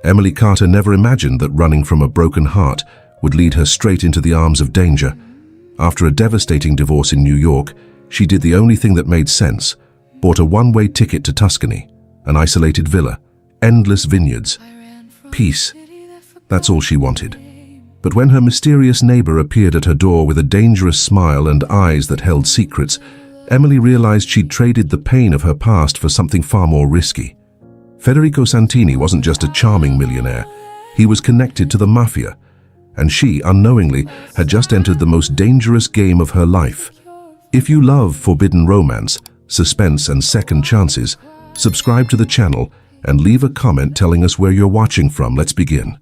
Emily Carter never imagined that running from a broken heart would lead her straight into the arms of danger. After a devastating divorce in New York, she did the only thing that made sense, bought a one-way ticket to Tuscany, an isolated villa, endless vineyards, peace. That's all she wanted. But when her mysterious neighbor appeared at her door with a dangerous smile and eyes that held secrets, Emily realized she'd traded the pain of her past for something far more risky. Federico Santini wasn't just a charming millionaire. He was connected to the Mafia, and she, unknowingly, had just entered the most dangerous game of her life. If you love forbidden romance, suspense, and second chances, subscribe to the channel and leave a comment telling us where you're watching from. Let's begin.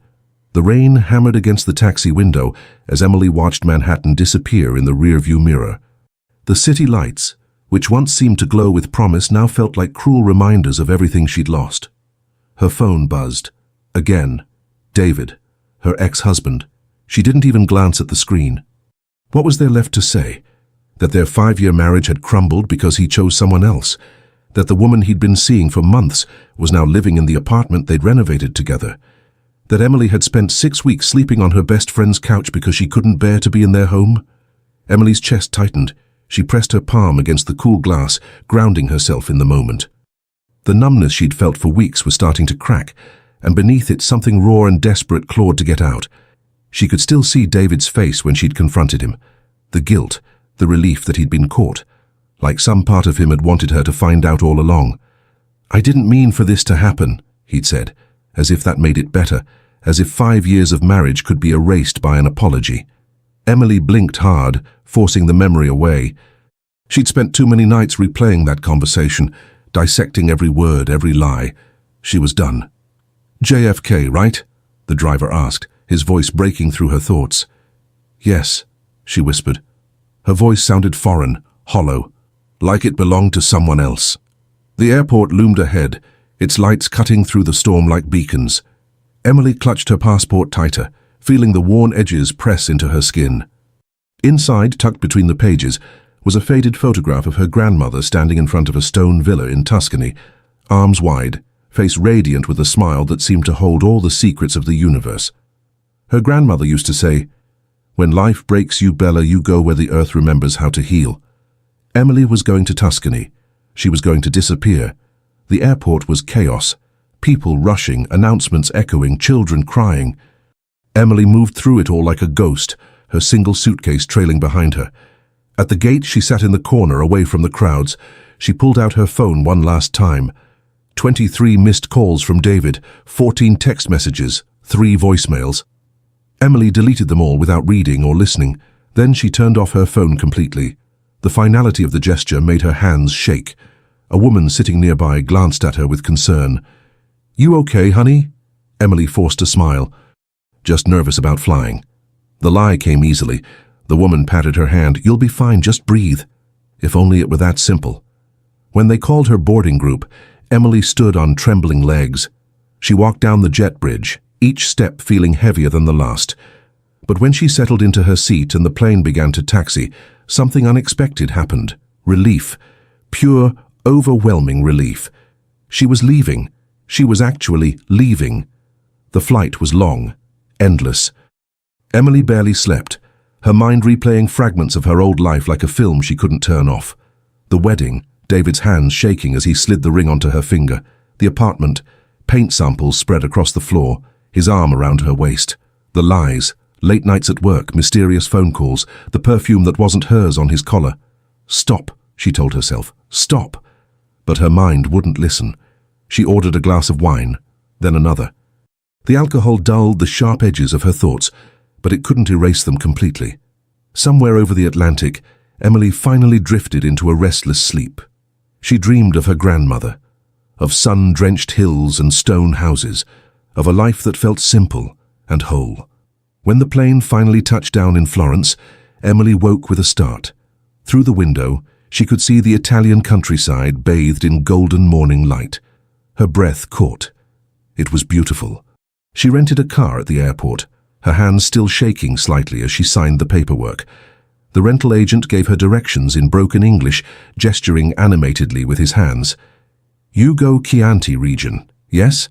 The rain hammered against the taxi window as Emily watched Manhattan disappear in the rearview mirror. The city lights, which once seemed to glow with promise, now felt like cruel reminders of everything she'd lost. Her phone buzzed. Again. David, her ex-husband. She didn't even glance at the screen. What was there left to say? That their 5-year marriage had crumbled because he chose someone else? That the woman he'd been seeing for months was now living in the apartment they'd renovated together? That Emily had spent 6 weeks sleeping on her best friend's couch because she couldn't bear to be in their home? Emily's chest tightened. She pressed her palm against the cool glass, grounding herself in the moment. The numbness she'd felt for weeks was starting to crack, and beneath it something raw and desperate clawed to get out. She could still see David's face when she'd confronted him. The guilt, the relief that he'd been caught. Like some part of him had wanted her to find out all along. "I didn't mean for this to happen," he'd said, as if that made it better, as if 5 years of marriage could be erased by an apology. Emily blinked hard, forcing the memory away. She'd spent too many nights replaying that conversation, dissecting every word, every lie. She was done. "JFK, right?" the driver asked, his voice breaking through her thoughts. "Yes," she whispered. Her voice sounded foreign, hollow, like it belonged to someone else. The airport loomed ahead, its lights cutting through the storm like beacons. Emily clutched her passport tighter, feeling the worn edges press into her skin. Inside, tucked between the pages, was a faded photograph of her grandmother standing in front of a stone villa in Tuscany, arms wide, face radiant with a smile that seemed to hold all the secrets of the universe. Her grandmother used to say, "When life breaks you, Bella, you go where the earth remembers how to heal." Emily was going to Tuscany. She was going to disappear. The airport was chaos. People rushing, announcements echoing, children crying. Emily moved through it all like a ghost, her single suitcase trailing behind her. At the gate, she sat in the corner, away from the crowds. She pulled out her phone one last time. 23 missed calls from David, 14 text messages, 3 voicemails. Emily deleted them all without reading or listening. Then she turned off her phone completely. The finality of the gesture made her hands shake. A woman sitting nearby glanced at her with concern. "You okay, honey?" Emily forced a smile. "Just nervous about flying." The lie came easily. The woman patted her hand. "You'll be fine, just breathe." If only it were that simple. When they called her boarding group, Emily stood on trembling legs. She walked down the jet bridge, each step feeling heavier than the last. But when she settled into her seat and the plane began to taxi, something unexpected happened. Relief. Pure, overwhelming relief. She was leaving. She was actually leaving. The flight was long, endless. Emily barely slept, her mind replaying fragments of her old life like a film she couldn't turn off. The wedding, David's hands shaking as he slid the ring onto her finger. The apartment, paint samples spread across the floor, his arm around her waist. The lies, late nights at work, mysterious phone calls, the perfume that wasn't hers on his collar. "Stop," she told herself. "Stop." But her mind wouldn't listen. She ordered a glass of wine, then another. The alcohol dulled the sharp edges of her thoughts, but it couldn't erase them completely. Somewhere over the Atlantic, Emily finally drifted into a restless sleep. She dreamed of her grandmother, of sun-drenched hills and stone houses, of a life that felt simple and whole. When the plane finally touched down in Florence, Emily woke with a start. Through the window, she could see the Italian countryside bathed in golden morning light. Her breath caught. It was beautiful. She rented a car at the airport, her hands still shaking slightly as she signed the paperwork. The rental agent gave her directions in broken English, gesturing animatedly with his hands. "You go Chianti region, yes?"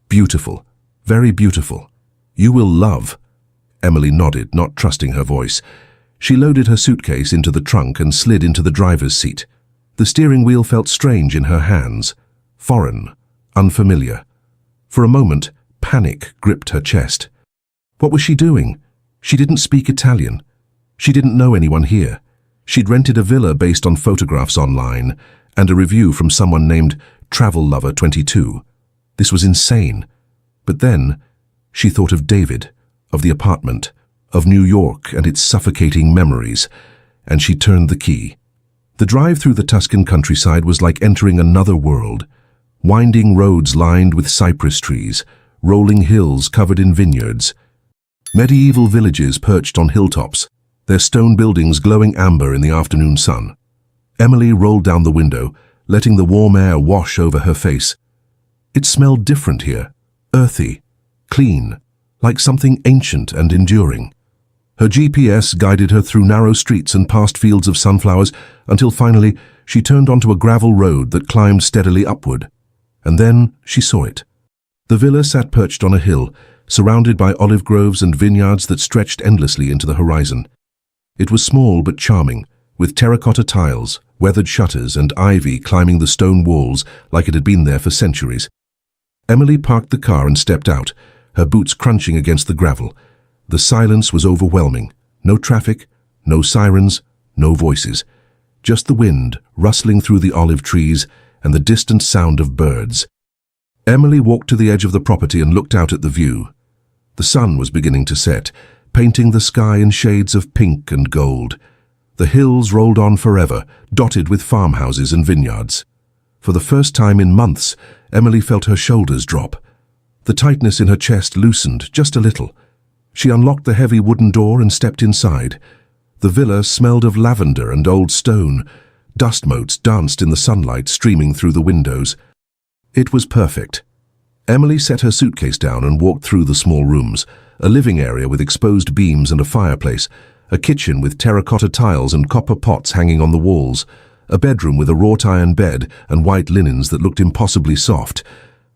"Beautiful. Very beautiful. You will love. Emily nodded, not trusting her voice. She loaded her suitcase into the trunk and slid into the driver's seat. The steering wheel felt strange in her hands. Foreign, unfamiliar. For a moment, panic gripped her chest. What was she doing? She didn't speak Italian. She didn't know anyone here. She'd rented a villa based on photographs online and a review from someone named Travel Lover 22. This was insane. But then, she thought of David, of the apartment, of New York and its suffocating memories, and she turned the key. The drive through the Tuscan countryside was like entering another world. Winding roads lined with cypress trees, rolling hills covered in vineyards. Medieval villages perched on hilltops, their stone buildings glowing amber in the afternoon sun. Emily rolled down the window, letting the warm air wash over her face. It smelled different here, earthy, clean, like something ancient and enduring. Her GPS guided her through narrow streets and past fields of sunflowers until finally she turned onto a gravel road that climbed steadily upward. And then she saw it. The villa sat perched on a hill, surrounded by olive groves and vineyards that stretched endlessly into the horizon. It was small but charming, with terracotta tiles, weathered shutters, and ivy climbing the stone walls like it had been there for centuries. Emily parked the car and stepped out, her boots crunching against the gravel. The silence was overwhelming. No traffic, no sirens, no voices. Just the wind rustling through the olive trees and the distant sound of birds. Emily walked to the edge of the property and looked out at the view. The sun was beginning to set, painting the sky in shades of pink and gold. The hills rolled on forever, dotted with farmhouses and vineyards. For the first time in months, Emily felt her shoulders drop. The tightness in her chest loosened just a little. She unlocked the heavy wooden door and stepped inside. The villa smelled of lavender and old stone. Dust motes danced in the sunlight streaming through the windows. It was perfect. Emily set her suitcase down and walked through the small rooms, a living area with exposed beams and a fireplace, a kitchen with terracotta tiles and copper pots hanging on the walls, a bedroom with a wrought iron bed and white linens that looked impossibly soft,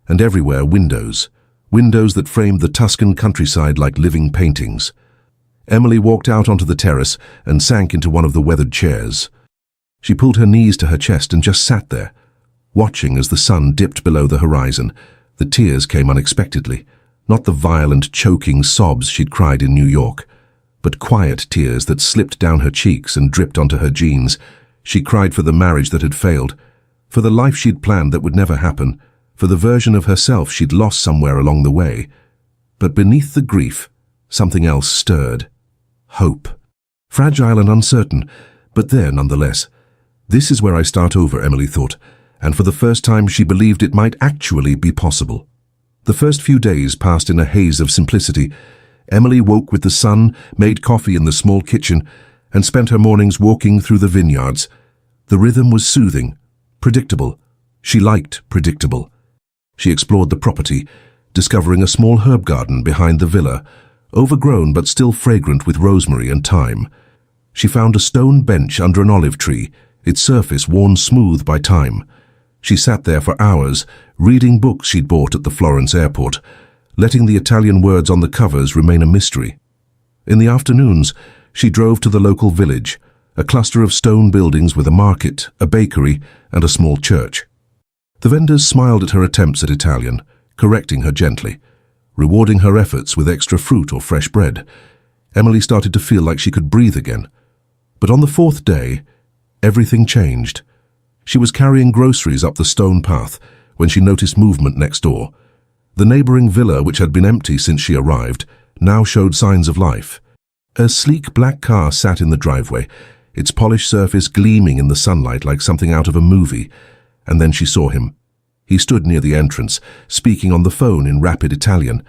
and everywhere windows that framed the Tuscan countryside like living paintings. Emily walked out onto the terrace and sank into one of the weathered chairs. She pulled her knees to her chest and just sat there, watching as the sun dipped below the horizon. The tears came unexpectedly, not the violent, choking sobs she'd cried in New York, but quiet tears that slipped down her cheeks and dripped onto her jeans. She cried for the marriage that had failed, for the life she'd planned that would never happen, for the version of herself she'd lost somewhere along the way. But beneath the grief, something else stirred. Hope. Fragile and uncertain, but there nonetheless. This is where I start over, Emily thought, and for the first time she believed it might actually be possible. The first few days passed in a haze of simplicity. Emily woke with the sun, made coffee in the small kitchen, and spent her mornings walking through the vineyards. The rhythm was soothing, predictable. She liked predictable. She explored the property, discovering a small herb garden behind the villa, overgrown but still fragrant with rosemary and thyme. She found a stone bench under an olive tree, its surface worn smooth by time. She sat there for hours, reading books she'd bought at the Florence airport, letting the Italian words on the covers remain a mystery. In the afternoons, she drove to the local village, a cluster of stone buildings with a market, a bakery, and a small church. The vendors smiled at her attempts at Italian, correcting her gently, rewarding her efforts with extra fruit or fresh bread. Emily started to feel like she could breathe again. But on the fourth day, everything changed. She was carrying groceries up the stone path when she noticed movement next door. The neighboring villa, which had been empty since she arrived, now showed signs of life. A sleek black car sat in the driveway, its polished surface gleaming in the sunlight like something out of a movie. And then she saw him. He stood near the entrance, speaking on the phone in rapid Italian.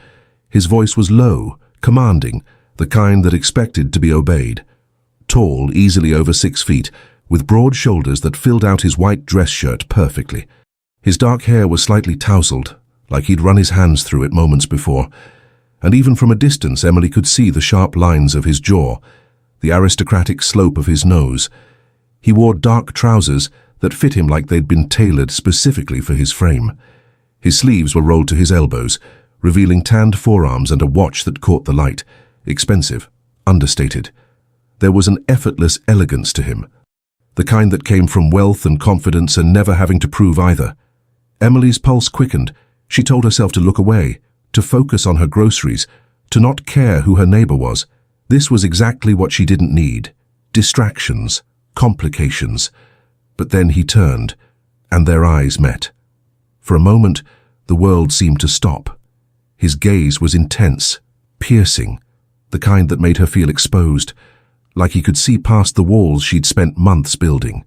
His voice was low, commanding, the kind that expected to be obeyed. Tall, easily over 6 feet, with broad shoulders that filled out his white dress shirt perfectly. His dark hair was slightly tousled, like he'd run his hands through it moments before, and even from a distance Emily could see the sharp lines of his jaw, the aristocratic slope of his nose. He wore dark trousers that fit him like they'd been tailored specifically for his frame. His sleeves were rolled to his elbows, revealing tanned forearms and a watch that caught the light. Expensive, understated. There was an effortless elegance to him, the kind that came from wealth and confidence and never having to prove either. Emily's pulse quickened. She told herself to look away, to focus on her groceries, to not care who her neighbor was. This was exactly what she didn't need. Distractions, complications. But then he turned, and their eyes met. For a moment, the world seemed to stop. His gaze was intense, piercing, the kind that made her feel exposed, like he could see past the walls she'd spent months building,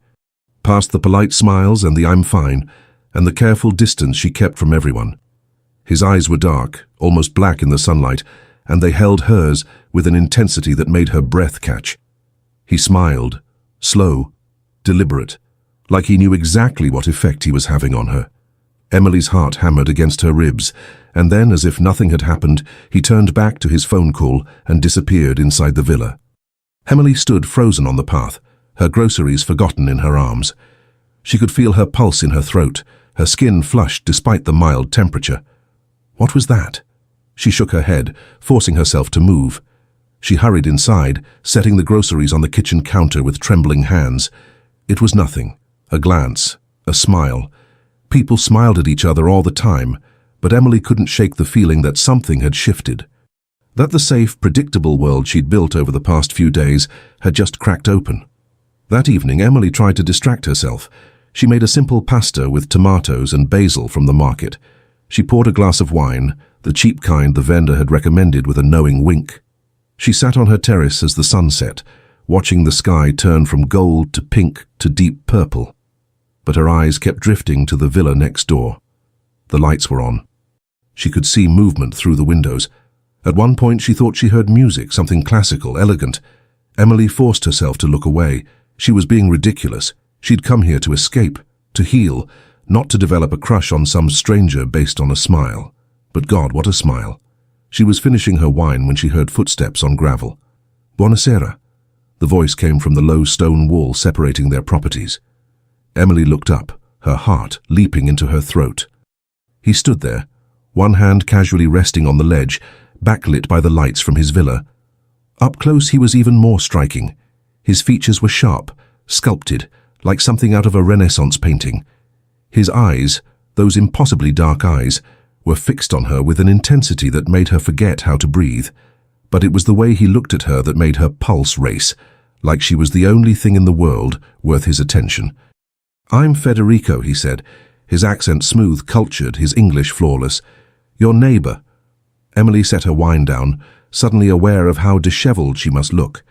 past the polite smiles and the "I'm fine," and the careful distance she kept from everyone. His eyes were dark, almost black in the sunlight, and they held hers with an intensity that made her breath catch. He smiled, slow, deliberate, like he knew exactly what effect he was having on her. Emily's heart hammered against her ribs, and then, as if nothing had happened, he turned back to his phone call and disappeared inside the villa. Emily stood frozen on the path, her groceries forgotten in her arms. She could feel her pulse in her throat, her skin flushed despite the mild temperature. What was that? She shook her head, forcing herself to move. She hurried inside, setting the groceries on the kitchen counter with trembling hands. It was nothing. A glance, a smile. People smiled at each other all the time, but Emily couldn't shake the feeling that something had shifted. That the safe, predictable world she'd built over the past few days had just cracked open. That evening, Emily tried to distract herself. She made a simple pasta with tomatoes and basil from the market. She poured a glass of wine, the cheap kind the vendor had recommended, with a knowing wink. She sat on her terrace as the sun set, watching the sky turn from gold to pink to deep purple. But her eyes kept drifting to the villa next door. The lights were on. She could see movement through the windows. At one point she thought she heard music, something classical, elegant. Emily forced herself to look away. She was being ridiculous. She'd come here to escape, to heal, not to develop a crush on some stranger based on a smile. But God, what a smile. She was finishing her wine when she heard footsteps on gravel. "Buonasera." The voice came from the low stone wall separating their properties. Emily looked up, her heart leaping into her throat. He stood there, one hand casually resting on the ledge, backlit by the lights from his villa. Up close he was even more striking. His features were sharp, sculpted, like something out of a Renaissance painting. His eyes, those impossibly dark eyes, were fixed on her with an intensity that made her forget how to breathe. But it was the way he looked at her that made her pulse race, like she was the only thing in the world worth his attention. "I'm Federico," he said, his accent smooth, cultured, his English flawless. "Your neighbor." Emily set her wine down, suddenly aware of how disheveled she must look.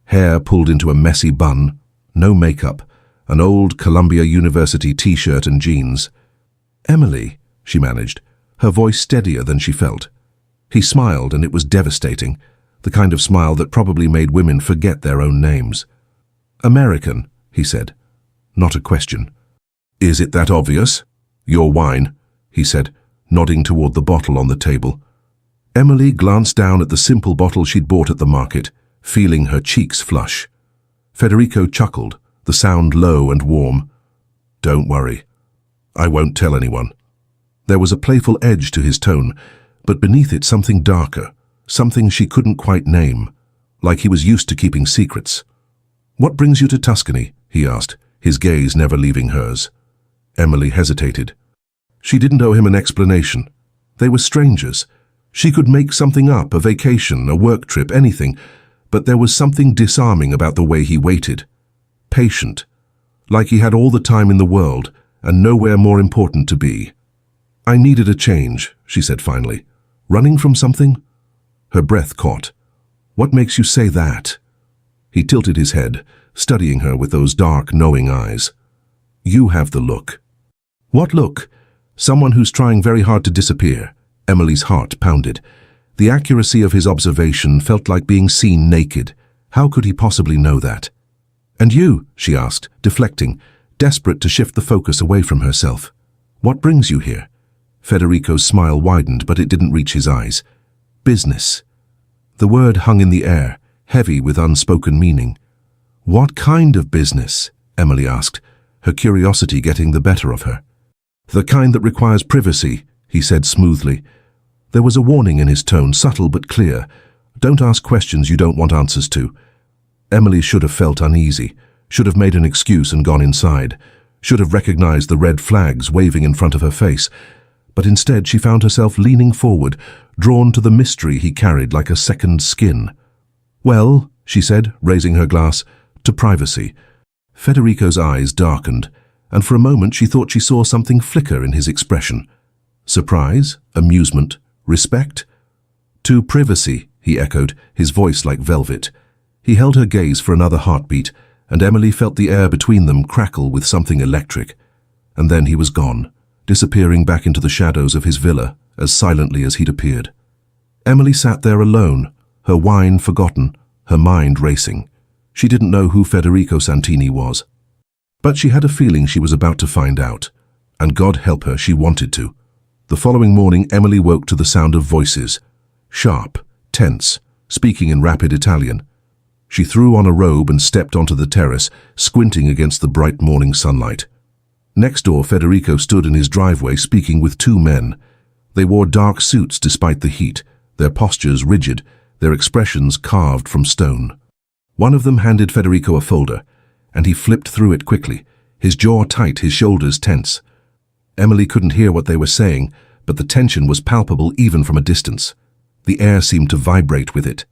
Hair pulled into a messy bun, no makeup, an old Columbia University t-shirt and jeans. "Emily," she managed, her voice steadier than she felt. He smiled, and it was devastating, the kind of smile that probably made women forget their own names. "American," he said. Not a question. "Is it that obvious?" "Your wine," he said, nodding toward the bottle on the table. Emily glanced down at the simple bottle she'd bought at the market, feeling her cheeks flush. Federico chuckled, the sound low and warm. "Don't worry. I won't tell anyone." There was a playful edge to his tone, but beneath it something darker, something she couldn't quite name, like he was used to keeping secrets. "What brings you to Tuscany?" he asked, his gaze never leaving hers. Emily hesitated. She didn't owe him an explanation. They were strangers. She could make something up, a vacation, a work trip, anything, but there was something disarming about the way he waited. Patient, like he had all the time in the world and nowhere more important to be. "I needed a change," she said finally. "Running from something?" Her breath caught. "What makes you say that?" He tilted his head, studying her with those dark, knowing eyes. "You have the look." "What look?" "Someone who's trying very hard to disappear." Emily's heart pounded. The accuracy of his observation felt like being seen naked. How could he possibly know that? "And you?" she asked, deflecting, desperate to shift the focus away from herself. "What brings you here?" Federico's smile widened, but it didn't reach his eyes. "Business." The word hung in the air, heavy with unspoken meaning. "What kind of business?" Emily asked, her curiosity getting the better of her. "The kind that requires privacy," he said smoothly. There was a warning in his tone, subtle but clear. Don't ask questions you don't want answers to. Emily should have felt uneasy, should have made an excuse and gone inside, should have recognized the red flags waving in front of her face, but instead she found herself leaning forward, drawn to the mystery he carried like a second skin. "Well," she said, raising her glass, "to privacy." Federico's eyes darkened, and for a moment she thought she saw something flicker in his expression. Surprise, amusement, respect? "To privacy," he echoed, his voice like velvet. He held her gaze for another heartbeat, and Emily felt the air between them crackle with something electric. And then he was gone, disappearing back into the shadows of his villa, as silently as he'd appeared. Emily sat there alone, her wine forgotten, her mind racing. She didn't know who Federico Santini was. But she had a feeling she was about to find out, and God help her, she wanted to. The following morning, Emily woke to the sound of voices, sharp, tense, speaking in rapid Italian. She threw on a robe and stepped onto the terrace, squinting against the bright morning sunlight. Next door, Federico stood in his driveway speaking with two men. They wore dark suits despite the heat, their postures rigid, their expressions carved from stone. One of them handed Federico a folder, and he flipped through it quickly, his jaw tight, his shoulders tense. Emily couldn't hear what they were saying, but the tension was palpable even from a distance. The air seemed to vibrate with it.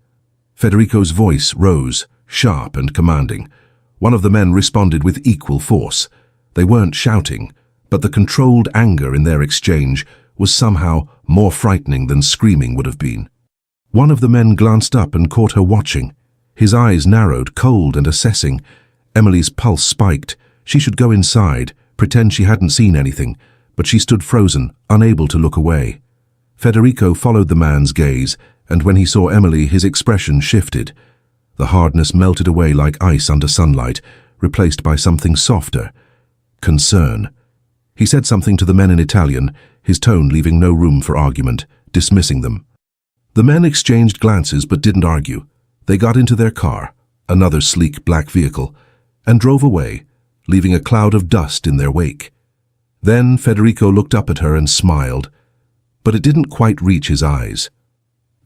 Federico's voice rose, sharp and commanding. One of the men responded with equal force. They weren't shouting, but the controlled anger in their exchange was somehow more frightening than screaming would have been. One of the men glanced up and caught her watching. His eyes narrowed, cold and assessing. Emily's pulse spiked. She should go inside, pretend she hadn't seen anything, but she stood frozen, unable to look away. Federico followed the man's gaze, and when he saw Emily, his expression shifted. The hardness melted away like ice under sunlight, replaced by something softer. Concern. He said something to the men in Italian, his tone leaving no room for argument, dismissing them. The men exchanged glances but didn't argue. They got into their car, another sleek black vehicle, and drove away, leaving a cloud of dust in their wake. Then Federico looked up at her and smiled, but it didn't quite reach his eyes.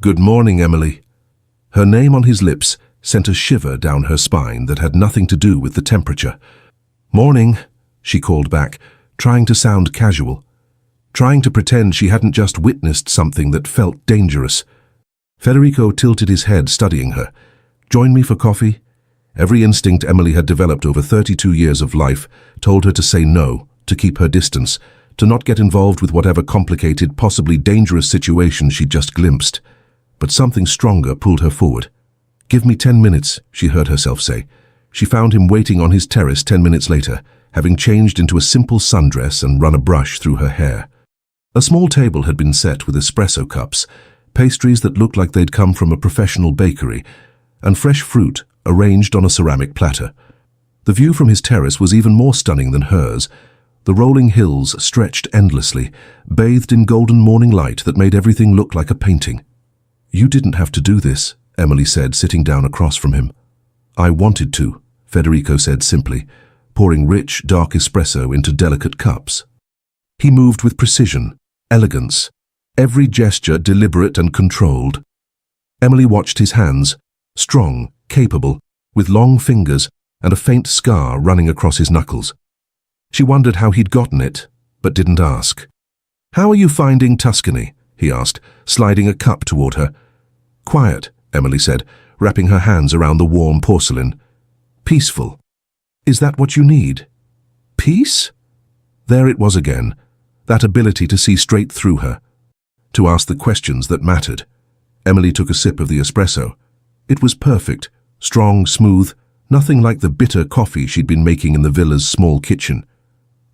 "Good morning, Emily." Her name on his lips sent a shiver down her spine that had nothing to do with the temperature. "Morning," she called back, trying to sound casual, trying to pretend she hadn't just witnessed something that felt dangerous. Federico tilted his head, studying her. "Join me for coffee?" Every instinct Emily had developed over 32 years of life told her to say no, to keep her distance, to not get involved with whatever complicated, possibly dangerous situation she'd just glimpsed. But something stronger pulled her forward. "Give me 10 minutes, she heard herself say. She found him waiting on his terrace 10 minutes later, having changed into a simple sundress and run a brush through her hair. A small table had been set with espresso cups, pastries that looked like they'd come from a professional bakery, and fresh fruit arranged on a ceramic platter. The view from his terrace was even more stunning than hers. The rolling hills stretched endlessly, bathed in golden morning light that made everything look like a painting. "You didn't have to do this," Emily said, sitting down across from him. "I wanted to," Federico said simply, pouring rich, dark espresso into delicate cups. He moved with precision, elegance, every gesture deliberate and controlled. Emily watched his hands, strong, capable, with long fingers and a faint scar running across his knuckles. She wondered how he'd gotten it, but didn't ask. "How are you finding Tuscany?" he asked, sliding a cup toward her. "Quiet," Emily said, wrapping her hands around the warm porcelain. "Peaceful. Is that what you need?" Peace? There it was again, that ability to see straight through her, to ask the questions that mattered. Emily took a sip of the espresso. It was perfect, strong, smooth, nothing like the bitter coffee she'd been making in the villa's small kitchen.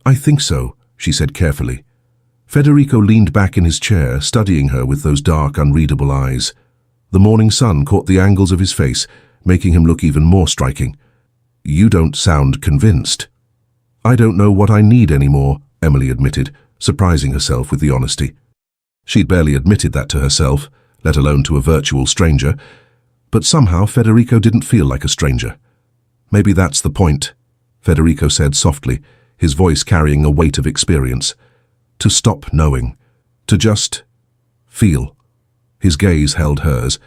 "I think so," she said carefully. Federico leaned back in his chair, studying her with those dark, unreadable eyes. The morning sun caught the angles of his face, making him look even more striking. "You don't sound convinced." "I don't know what I need anymore," Emily admitted, surprising herself with the honesty. She'd barely admitted that to herself, let alone to a virtual stranger, but somehow Federico didn't feel like a stranger. "Maybe that's the point," Federico said softly, his voice carrying a weight of experience. "To stop knowing. To just Feel. His gaze held hers,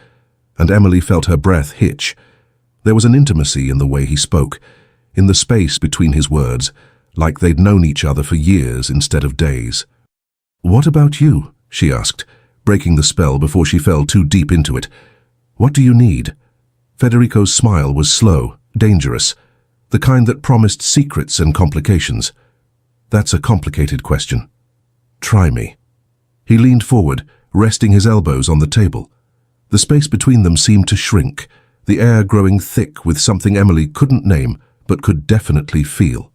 and Emily felt her breath hitch. There was an intimacy in the way he spoke, in the space between his words, like they'd known each other for years instead of days. "What about you?" she asked, breaking the spell before she fell too deep into it. "What do you need?" Federico's smile was slow, dangerous, the kind that promised secrets and complications. "That's a complicated question. Try me." He leaned forward, resting his elbows on the table. The space between them seemed to shrink, the air growing thick with something Emily couldn't name but could definitely feel.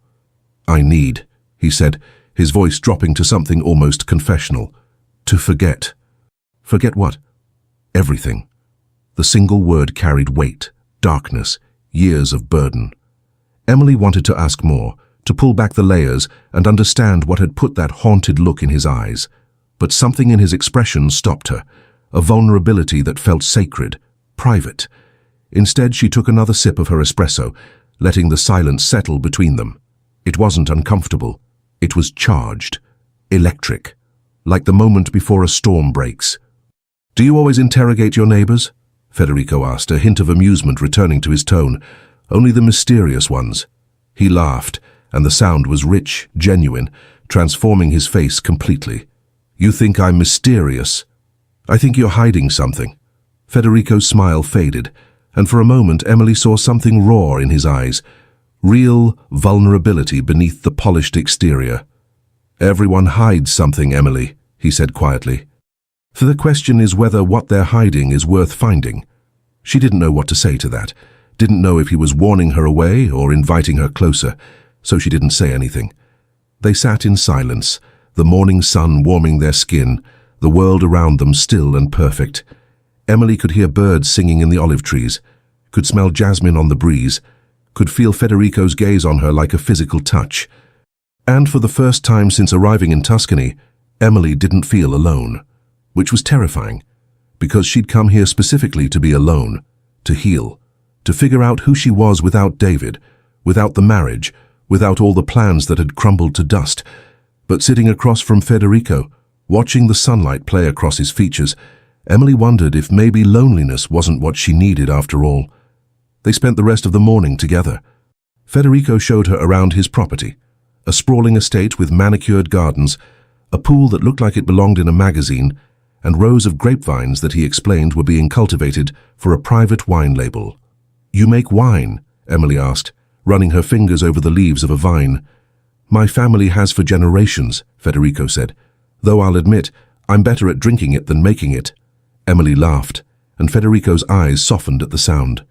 "I need," he said, his voice dropping to something almost confessional, "to forget." "Forget what?" "Everything." The single word carried weight, darkness, years of burden. Emily wanted to ask more, to pull back the layers and understand what had put that haunted look in his eyes. But something in his expression stopped her, a vulnerability that felt sacred, private. Instead, she took another sip of her espresso, letting the silence settle between them. It wasn't uncomfortable. It was charged, electric, like the moment before a storm breaks. "Do you always interrogate your neighbors?" Federico asked, a hint of amusement returning to his tone. "Only the mysterious ones." He laughed, and the sound was rich, genuine, transforming his face completely. "You think I'm mysterious? I think you're hiding something." Federico's smile faded, and for a moment Emily saw something raw in his eyes, real vulnerability beneath the polished exterior. "Everyone hides something, Emily," he said quietly. "For the question is whether what they're hiding is worth finding." She didn't know what to say to that, didn't know if he was warning her away or inviting her closer, so she didn't say anything. They sat in silence, the morning sun warming their skin, the world around them still and perfect. Emily could hear birds singing in the olive trees, could smell jasmine on the breeze, could feel Federico's gaze on her like a physical touch. And for the first time since arriving in Tuscany, Emily didn't feel alone, which was terrifying, because she'd come here specifically to be alone, to heal, to figure out who she was without David, without the marriage, without all the plans that had crumbled to dust. But sitting across from Federico, watching the sunlight play across his features, Emily wondered if maybe loneliness wasn't what she needed after all. They spent the rest of the morning together. Federico showed her around his property, a sprawling estate with manicured gardens, a pool that looked like it belonged in a magazine, and rows of grapevines that he explained were being cultivated for a private wine label. "You make wine?" Emily asked, running her fingers over the leaves of a vine. "My family has for generations," Federico said, "though I'll admit I'm better at drinking it than making it." Emily laughed, and Federico's eyes softened at the sound.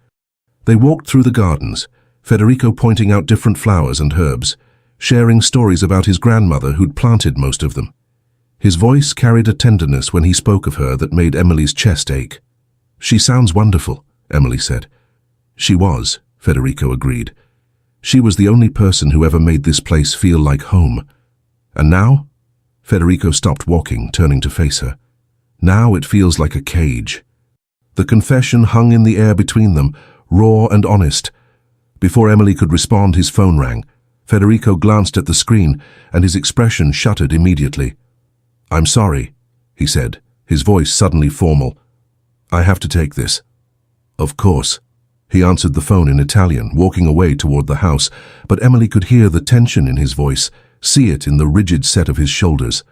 They walked through the gardens, Federico pointing out different flowers and herbs, sharing stories about his grandmother who'd planted most of them. His voice carried a tenderness when he spoke of her that made Emily's chest ache. "She sounds wonderful," Emily said. "She was," Federico agreed. "She was the only person who ever made this place feel like home. And now?" Federico stopped walking, turning to face her. "Now it feels like a cage." The confession hung in the air between them, raw and honest. Before Emily could respond, his phone rang. Federico glanced at the screen, and his expression shuttered immediately. "I'm sorry," he said, his voice suddenly formal. "I have to take this." "Of course." He answered the phone in Italian, walking away toward the house, but Emily could hear the tension in his voice, see it in the rigid set of his shoulders.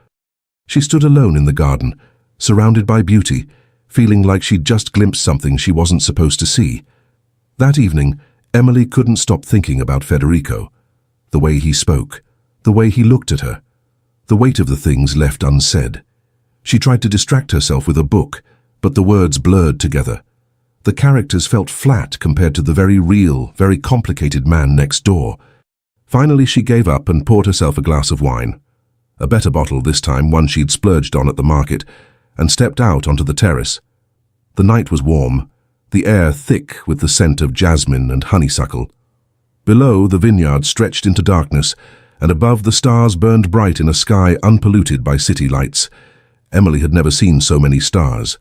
She stood alone in the garden, surrounded by beauty, feeling like she'd just glimpsed something she wasn't supposed to see. That evening, Emily couldn't stop thinking about Federico. The way he spoke, the way he looked at her, the weight of the things left unsaid. She tried to distract herself with a book, but the words blurred together. The characters felt flat compared to the very real, very complicated man next door. Finally, she gave up and poured herself a glass of wine. A better bottle this time, one she'd splurged on at the market, and stepped out onto the terrace. The night was warm, the air thick with the scent of jasmine and honeysuckle. Below, the vineyard stretched into darkness, and above the stars burned bright in a sky unpolluted by city lights. Emily had never seen so many stars.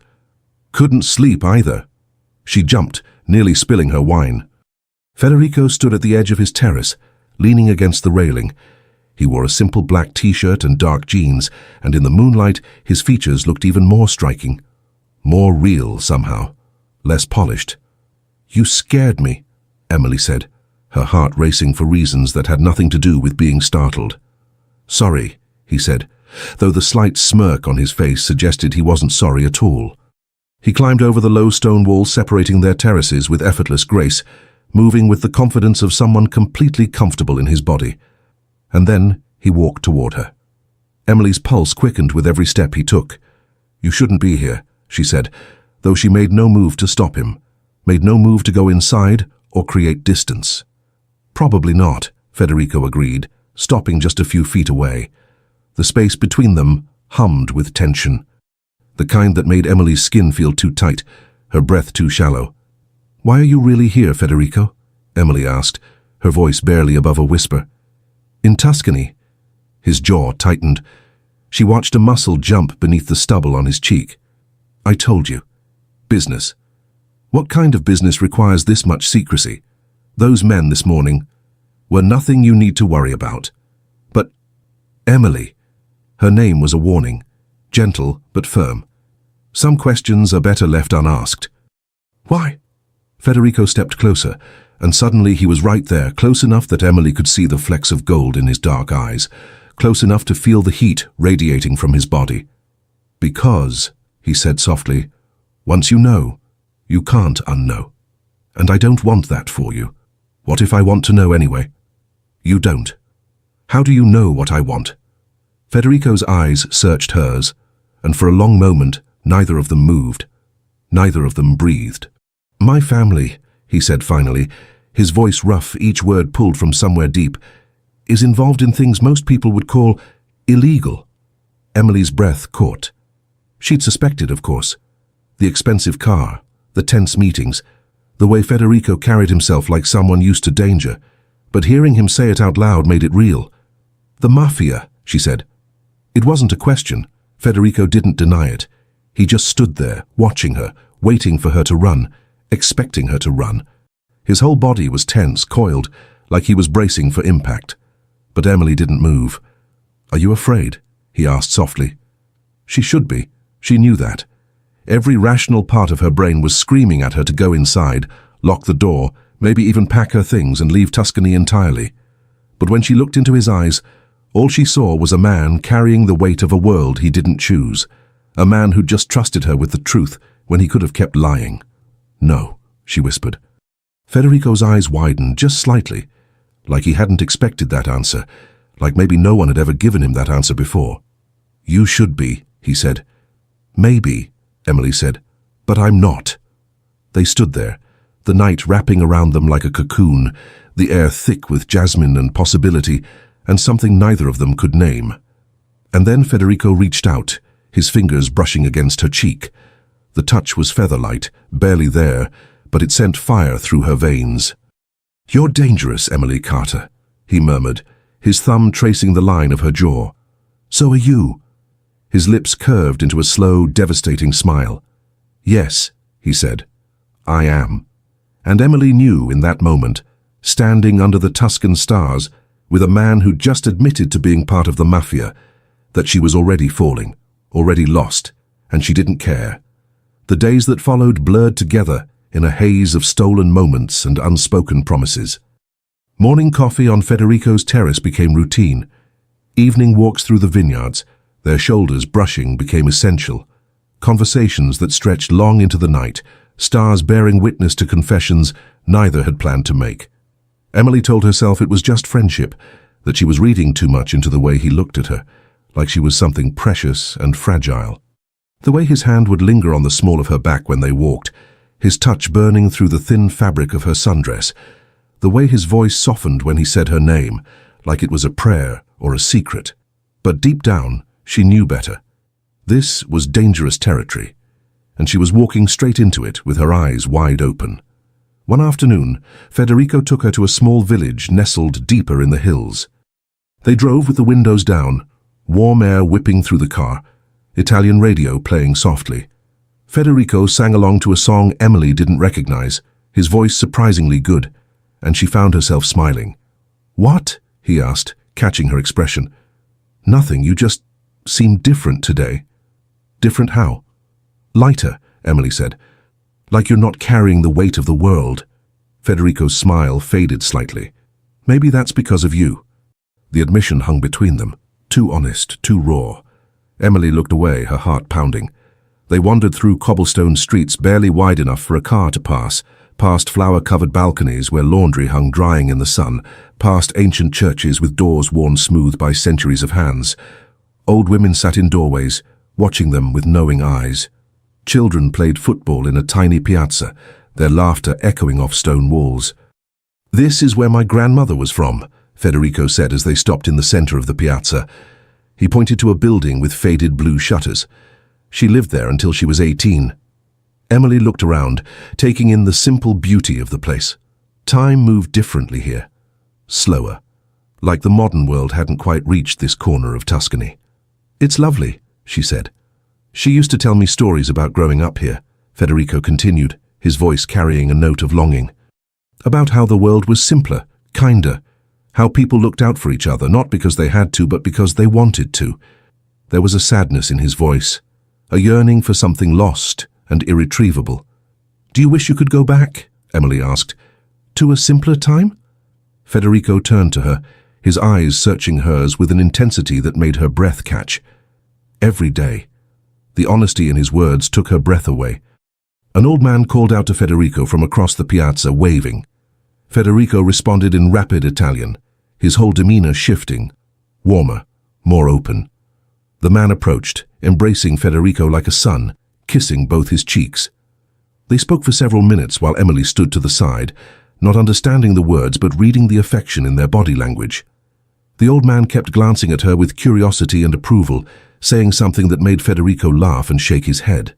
Couldn't sleep either. She jumped, nearly spilling her wine. Federico stood at the edge of his terrace, leaning against the railing. He wore a simple black t-shirt and dark jeans, and in the moonlight his features looked even more striking. More real somehow, less polished. "You scared me," Emily said, her heart racing for reasons that had nothing to do with being startled. "Sorry," he said, though the slight smirk on his face suggested he wasn't sorry at all. He climbed over the low stone wall separating their terraces with effortless grace, moving with the confidence of someone completely comfortable in his body. And then he walked toward her. Emily's pulse quickened with every step he took. "You shouldn't be here," she said, though she made no move to stop him, made no move to go inside or create distance. "Probably not," Federico agreed, stopping just a few feet away. The space between them hummed with tension, the kind that made Emily's skin feel too tight, her breath too shallow. "Why are you really here, Federico?" Emily asked, her voice barely above a whisper. "In Tuscany." His jaw tightened. She watched a muscle jump beneath the stubble on his cheek. "I told you. Business. What kind of business requires this much secrecy? Those men this morning were nothing you need to worry about." "But, Emily," her name was a warning, gentle but firm. "Some questions are better left unasked." "Why?" Federico stepped closer, and suddenly he was right there, close enough that Emily could see the flecks of gold in his dark eyes, close enough to feel the heat radiating from his body. "Because," he said softly, "once you know, you can't unknow. And I don't want that for you. What if I want to know anyway?" "You don't. How do you know what I want?" Federico's eyes searched hers, and for a long moment neither of them moved. Neither of them breathed. "My family," he said finally, his voice rough, each word pulled from somewhere deep, "is involved in things most people would call illegal." Emily's breath caught. She'd suspected, of course. The expensive car, the tense meetings, the way Federico carried himself like someone used to danger. But hearing him say it out loud made it real. "The Mafia," she said. It wasn't a question. Federico didn't deny it. He just stood there, watching her, waiting for her to run, expecting her to run. His whole body was tense, coiled, like he was bracing for impact. But Emily didn't move. "Are you afraid?" he asked softly. She should be. She knew that. Every rational part of her brain was screaming at her to go inside, lock the door, maybe even pack her things and leave Tuscany entirely. But when she looked into his eyes, all she saw was a man carrying the weight of a world he didn't choose, a man who just trusted her with the truth when he could have kept lying. "No," she whispered. Federico's eyes widened just slightly, like he hadn't expected that answer, like maybe no one had ever given him that answer before. "You should be," he said. "Maybe," Emily said, "but I'm not." They stood there, the night wrapping around them like a cocoon, the air thick with jasmine and possibility, and something neither of them could name. And then Federico reached out, his fingers brushing against her cheek. The touch was feather-light, barely there, but it sent fire through her veins. "You're dangerous, Emily Carter," he murmured, his thumb tracing the line of her jaw. "So are you." His lips curved into a slow, devastating smile. "Yes," he said, "I am." And Emily knew in that moment, standing under the Tuscan stars, with a man who just admitted to being part of the Mafia, that she was already falling, already lost, and she didn't care. The days that followed blurred together in a haze of stolen moments and unspoken promises. Morning coffee on Federico's terrace became routine. Evening walks through the vineyards, their shoulders brushing, became essential. Conversations that stretched long into the night, stars bearing witness to confessions neither had planned to make. Emily told herself it was just friendship, that she was reading too much into the way he looked at her, like she was something precious and fragile. The way his hand would linger on the small of her back when they walked, his touch burning through the thin fabric of her sundress, the way his voice softened when he said her name, like it was a prayer or a secret. But deep down, she knew better. This was dangerous territory, and she was walking straight into it with her eyes wide open. One afternoon, Federico took her to a small village nestled deeper in the hills. They drove with the windows down, warm air whipping through the car, Italian radio playing softly. Federico sang along to a song Emily didn't recognize, his voice surprisingly good, and she found herself smiling. "What?" he asked, catching her expression. "Nothing, you just seem different today." "Different how?" "Lighter," Emily said. "Like you're not carrying the weight of the world." Federico's smile faded slightly. "Maybe that's because of you." The admission hung between them, too honest, too raw. Emily looked away, her heart pounding. They wandered through cobblestone streets barely wide enough for a car to pass, past flower-covered balconies where laundry hung drying in the sun, past ancient churches with doors worn smooth by centuries of hands. Old women sat in doorways, watching them with knowing eyes. Children played football in a tiny piazza, their laughter echoing off stone walls. "This is where my grandmother was from," Federico said as they stopped in the center of the piazza. He pointed to a building with faded blue shutters. She lived there until she was 18. Emily looked around, taking in the simple beauty of the place. Time moved differently here, slower, like the modern world hadn't quite reached this corner of Tuscany. "It's lovely," she said. "She used to tell me stories about growing up here," Federico continued, his voice carrying a note of longing. "About how the world was simpler, kinder, how people looked out for each other, not because they had to, but because they wanted to." There was a sadness in his voice, a yearning for something lost and irretrievable. "Do you wish you could go back?" Emily asked. "To a simpler time?" Federico turned to her, his eyes searching hers with an intensity that made her breath catch. "Every day." The honesty in his words took her breath away. An old man called out to Federico from across the piazza, waving. Federico responded in rapid Italian, his whole demeanor shifting, warmer, more open. The man approached, embracing Federico like a son, kissing both his cheeks. They spoke for several minutes while Emily stood to the side, not understanding the words but reading the affection in their body language. The old man kept glancing at her with curiosity and approval, saying something that made Federico laugh and shake his head.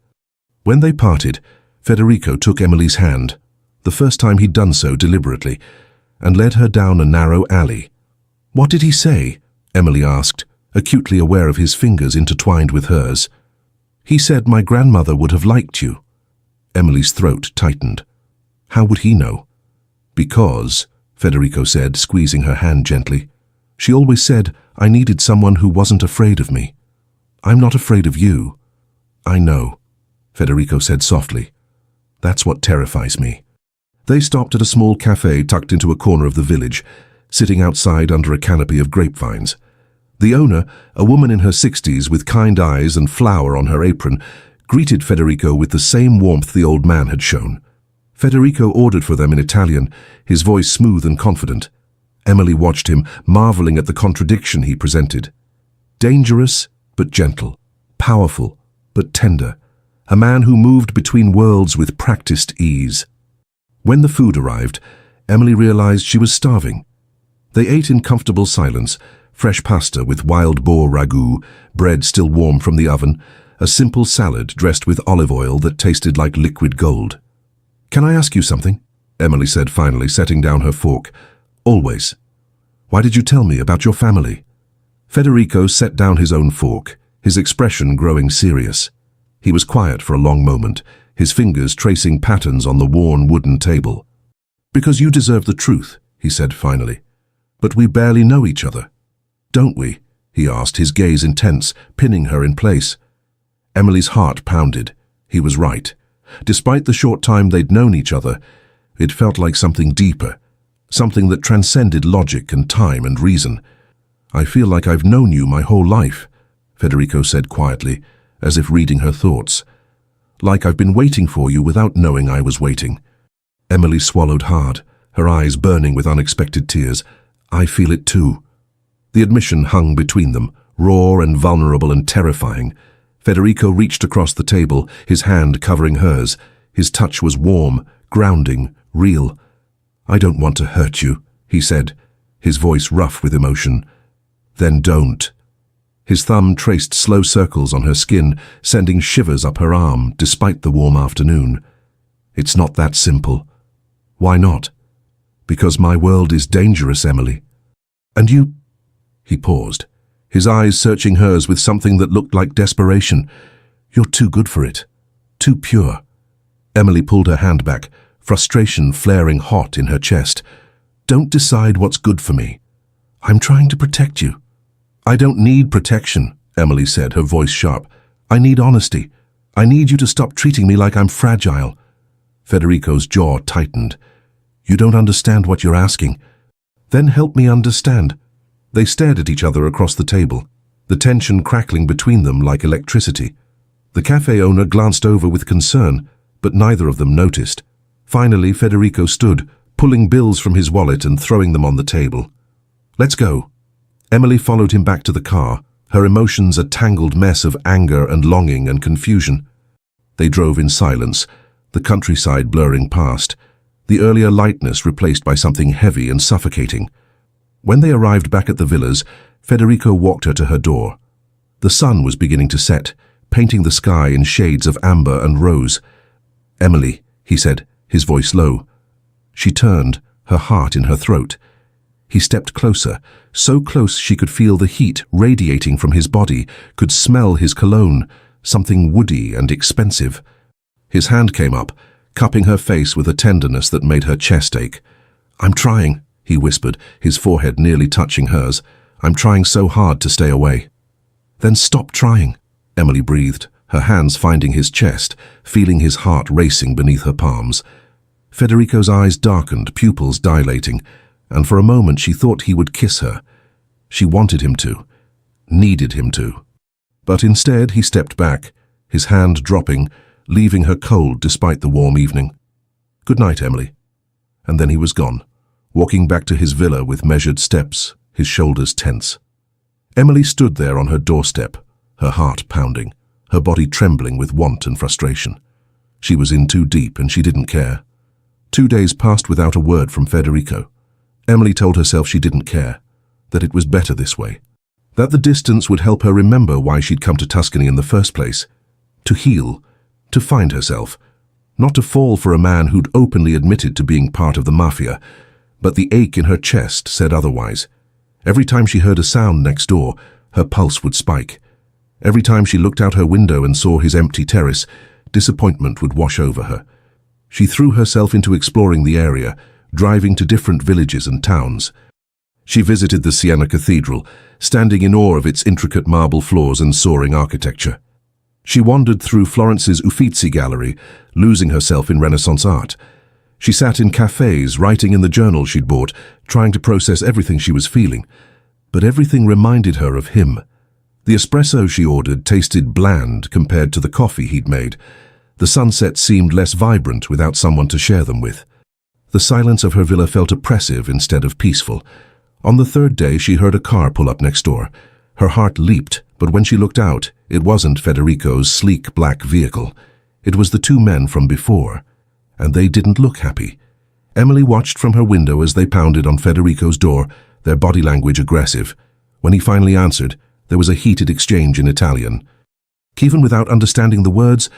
When they parted, Federico took Emily's hand, the first time he'd done so deliberately, and led her down a narrow alley. "What did he say?" Emily asked, acutely aware of his fingers intertwined with hers. "He said my grandmother would have liked you." Emily's throat tightened. How would he know? "Because," Federico said, squeezing her hand gently, "she always said I needed someone who wasn't afraid of me. I'm not afraid of you." "I know," Federico said softly. "That's what terrifies me." They stopped at a small cafe tucked into a corner of the village, sitting outside under a canopy of grapevines. The owner, a woman in her 60s with kind eyes and flour on her apron, greeted Federico with the same warmth the old man had shown. Federico ordered for them in Italian, his voice smooth and confident. Emily watched him, marveling at the contradiction he presented. Dangerous, but gentle. Powerful, but tender. A man who moved between worlds with practiced ease. When the food arrived, Emily realized she was starving. They ate in comfortable silence, fresh pasta with wild boar ragu, bread still warm from the oven, a simple salad dressed with olive oil that tasted like liquid gold. "Can I ask you something?" Emily said finally, setting down her fork. "Always. Why did you tell me about your family?" Federico set down his own fork, his expression growing serious. He was quiet for a long moment, his fingers tracing patterns on the worn wooden table. "Because you deserve the truth," he said finally. "But we barely know each other. Don't we?" he asked, his gaze intense, pinning her in place. Emily's heart pounded. He was right. Despite the short time they'd known each other, it felt like something deeper, something that transcended logic and time and reason. "I feel like I've known you my whole life," Federico said quietly, as if reading her thoughts. "Like I've been waiting for you without knowing I was waiting." Emily swallowed hard, her eyes burning with unexpected tears. "I feel it too." The admission hung between them, raw and vulnerable and terrifying. Federico reached across the table, his hand covering hers. His touch was warm, grounding, real. "I don't want to hurt you," he said, his voice rough with emotion. "Then don't." His thumb traced slow circles on her skin, sending shivers up her arm despite the warm afternoon. "It's not that simple." "Why not?" "Because my world is dangerous, Emily." "And you—" He paused, his eyes searching hers with something that looked like desperation. "You're too good for it. Too pure." Emily pulled her hand back, frustration flaring hot in her chest. "Don't decide what's good for me. I'm trying to protect you. I don't need protection, Emily said, her voice sharp. I need honesty. I need you to stop treating me like I'm fragile. Federico's jaw tightened. You don't understand what you're asking. Then help me understand. They stared at each other across the table, the tension crackling between them like electricity. The cafe owner glanced over with concern, but neither of them noticed. Finally, Federico stood, pulling bills from his wallet and throwing them on the table. Let's go. Emily followed him back to the car, her emotions a tangled mess of anger and longing and confusion. They drove in silence, the countryside blurring past, the earlier lightness replaced by something heavy and suffocating. When they arrived back at the villas, Federico walked her to her door. The sun was beginning to set, painting the sky in shades of amber and rose. Emily, he said, his voice low. She turned, her heart in her throat. He stepped closer, so close she could feel the heat radiating from his body, could smell his cologne, something woody and expensive. His hand came up, cupping her face with a tenderness that made her chest ache. I'm trying, he whispered, his forehead nearly touching hers. I'm trying so hard to stay away. Then stop trying, Emily breathed, her hands finding his chest, feeling his heart racing beneath her palms. Federico's eyes darkened, pupils dilating, and for a moment she thought he would kiss her. She wanted him to, needed him to. But instead he stepped back, his hand dropping, leaving her cold despite the warm evening. Good night, Emily. And then he was gone, walking back to his villa with measured steps, his shoulders tense. Emily stood there on her doorstep, her heart pounding, her body trembling with want and frustration. She was in too deep and she didn't care. 2 days passed without a word from Federico. Emily told herself she didn't care, that it was better this way, that the distance would help her remember why she'd come to Tuscany in the first place, to heal, to find herself, not to fall for a man who'd openly admitted to being part of the Mafia, but the ache in her chest said otherwise. Every time she heard a sound next door, her pulse would spike. Every time she looked out her window and saw his empty terrace, disappointment would wash over her. She threw herself into exploring the area, driving to different villages and towns. She visited the Siena Cathedral, standing in awe of its intricate marble floors and soaring architecture. She wandered through Florence's Uffizi Gallery, losing herself in Renaissance art. She sat in cafes, writing in the journal she'd bought, trying to process everything she was feeling. But everything reminded her of him. The espresso she ordered tasted bland compared to the coffee he'd made. The sunsets seemed less vibrant without someone to share them with. The silence of her villa felt oppressive instead of peaceful. On the third day, she heard a car pull up next door. Her heart leaped, but when she looked out, it wasn't Federico's sleek black vehicle. It was the 2 men from before, and they didn't look happy. Emily watched from her window as they pounded on Federico's door, their body language aggressive. When he finally answered, there was a heated exchange in Italian. Even without understanding the words,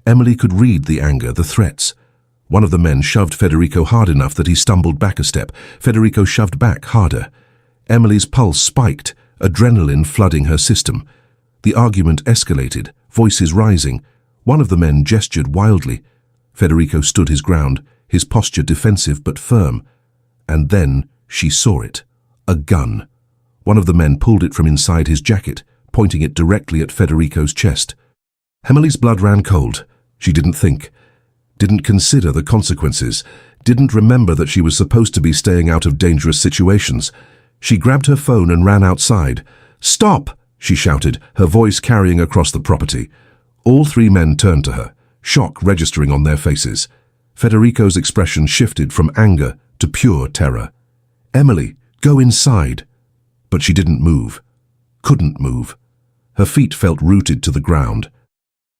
Emily could read the anger, the threats. One of the men shoved Federico hard enough that he stumbled back a step. Federico shoved back harder. Emily's pulse spiked, adrenaline flooding her system. The argument escalated, voices rising. One of the men gestured wildly. Federico stood his ground, his posture defensive but firm. And then she saw it. A gun. One of the men pulled it from inside his jacket, pointing it directly at Federico's chest. Emily's blood ran cold. She didn't think, didn't consider the consequences, didn't remember that she was supposed to be staying out of dangerous situations. She grabbed her phone and ran outside. "Stop!" she shouted, her voice carrying across the property. All 3 men turned to her, shock registering on their faces. Federico's expression shifted from anger to pure terror. "Emily, go inside." But she didn't move, couldn't move. Her feet felt rooted to the ground.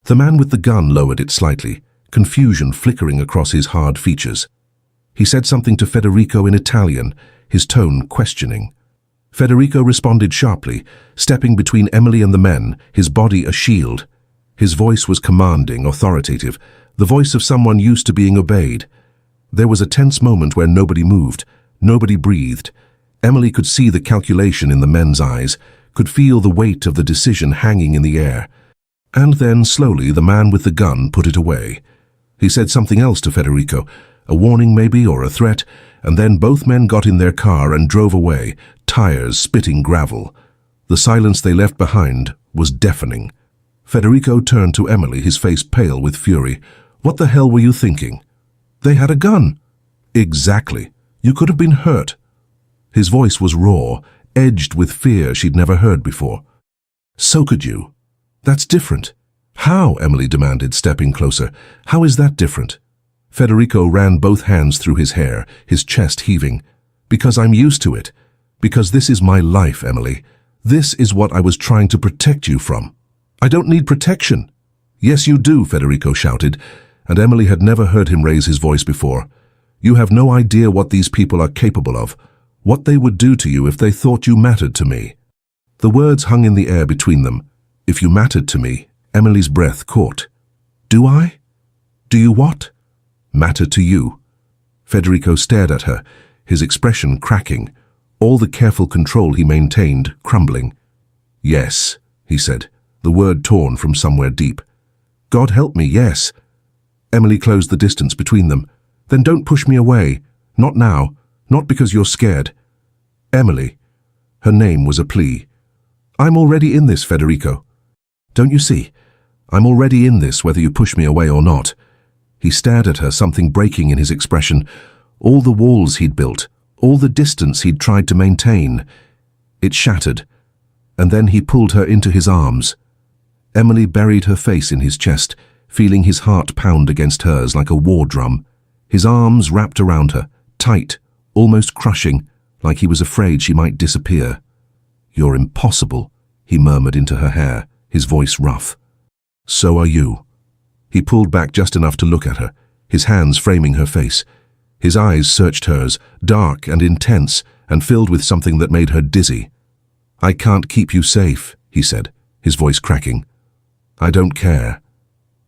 The man with the gun lowered it slightly, confusion flickering across his hard features. He said something to Federico in Italian, his tone questioning. Federico responded sharply, stepping between Emily and the men, his body a shield. His voice was commanding, authoritative, the voice of someone used to being obeyed. There was a tense moment where nobody moved, nobody breathed. Emily could see the calculation in the men's eyes, could feel the weight of the decision hanging in the air. And then, slowly, the man with the gun put it away. He said something else to Federico, A warning maybe, or a threat, and then both men got in their car and drove away, tires spitting gravel. The silence they left behind was deafening. Federico turned to Emily, his face pale with fury. "What the hell were you thinking?" "They had a gun." "Exactly. You could have been hurt." His voice was raw, edged with fear she'd never heard before. "So could you. That's different." "How?" Emily demanded, stepping closer. "How is that different?" Federico ran both hands through his hair, his chest heaving. "Because I'm used to it. Because this is my life, Emily. This is what I was trying to protect you from." "I don't need protection." "Yes, you do," Federico shouted, and Emily had never heard him raise his voice before. "You have no idea what these people are capable of, what they would do to you if they thought you mattered to me." The words hung in the air between them. "If you mattered to me," Emily's breath caught. "Do I? Do you what?" "Matter to you." Federico stared at her, his expression cracking, all the careful control he maintained crumbling. "Yes," he said, the word torn from somewhere deep. "God help me, yes." Emily closed the distance between them. "Then don't push me away. Not now. Not because you're scared." "Emily." Her name was a plea. "I'm already in this, Federico. Don't you see? I'm already in this, whether you push me away or not." He stared at her, something breaking in his expression. All the walls he'd built, all the distance he'd tried to maintain. It shattered, and then he pulled her into his arms. Emily buried her face in his chest, feeling his heart pound against hers like a war drum. His arms wrapped around her, tight, almost crushing, like he was afraid she might disappear. "You're impossible," he murmured into her hair, his voice rough. "So are you." He pulled back just enough to look at her, his hands framing her face. His eyes searched hers, dark and intense, and filled with something that made her dizzy. "I can't keep you safe," he said, his voice cracking. "I don't care."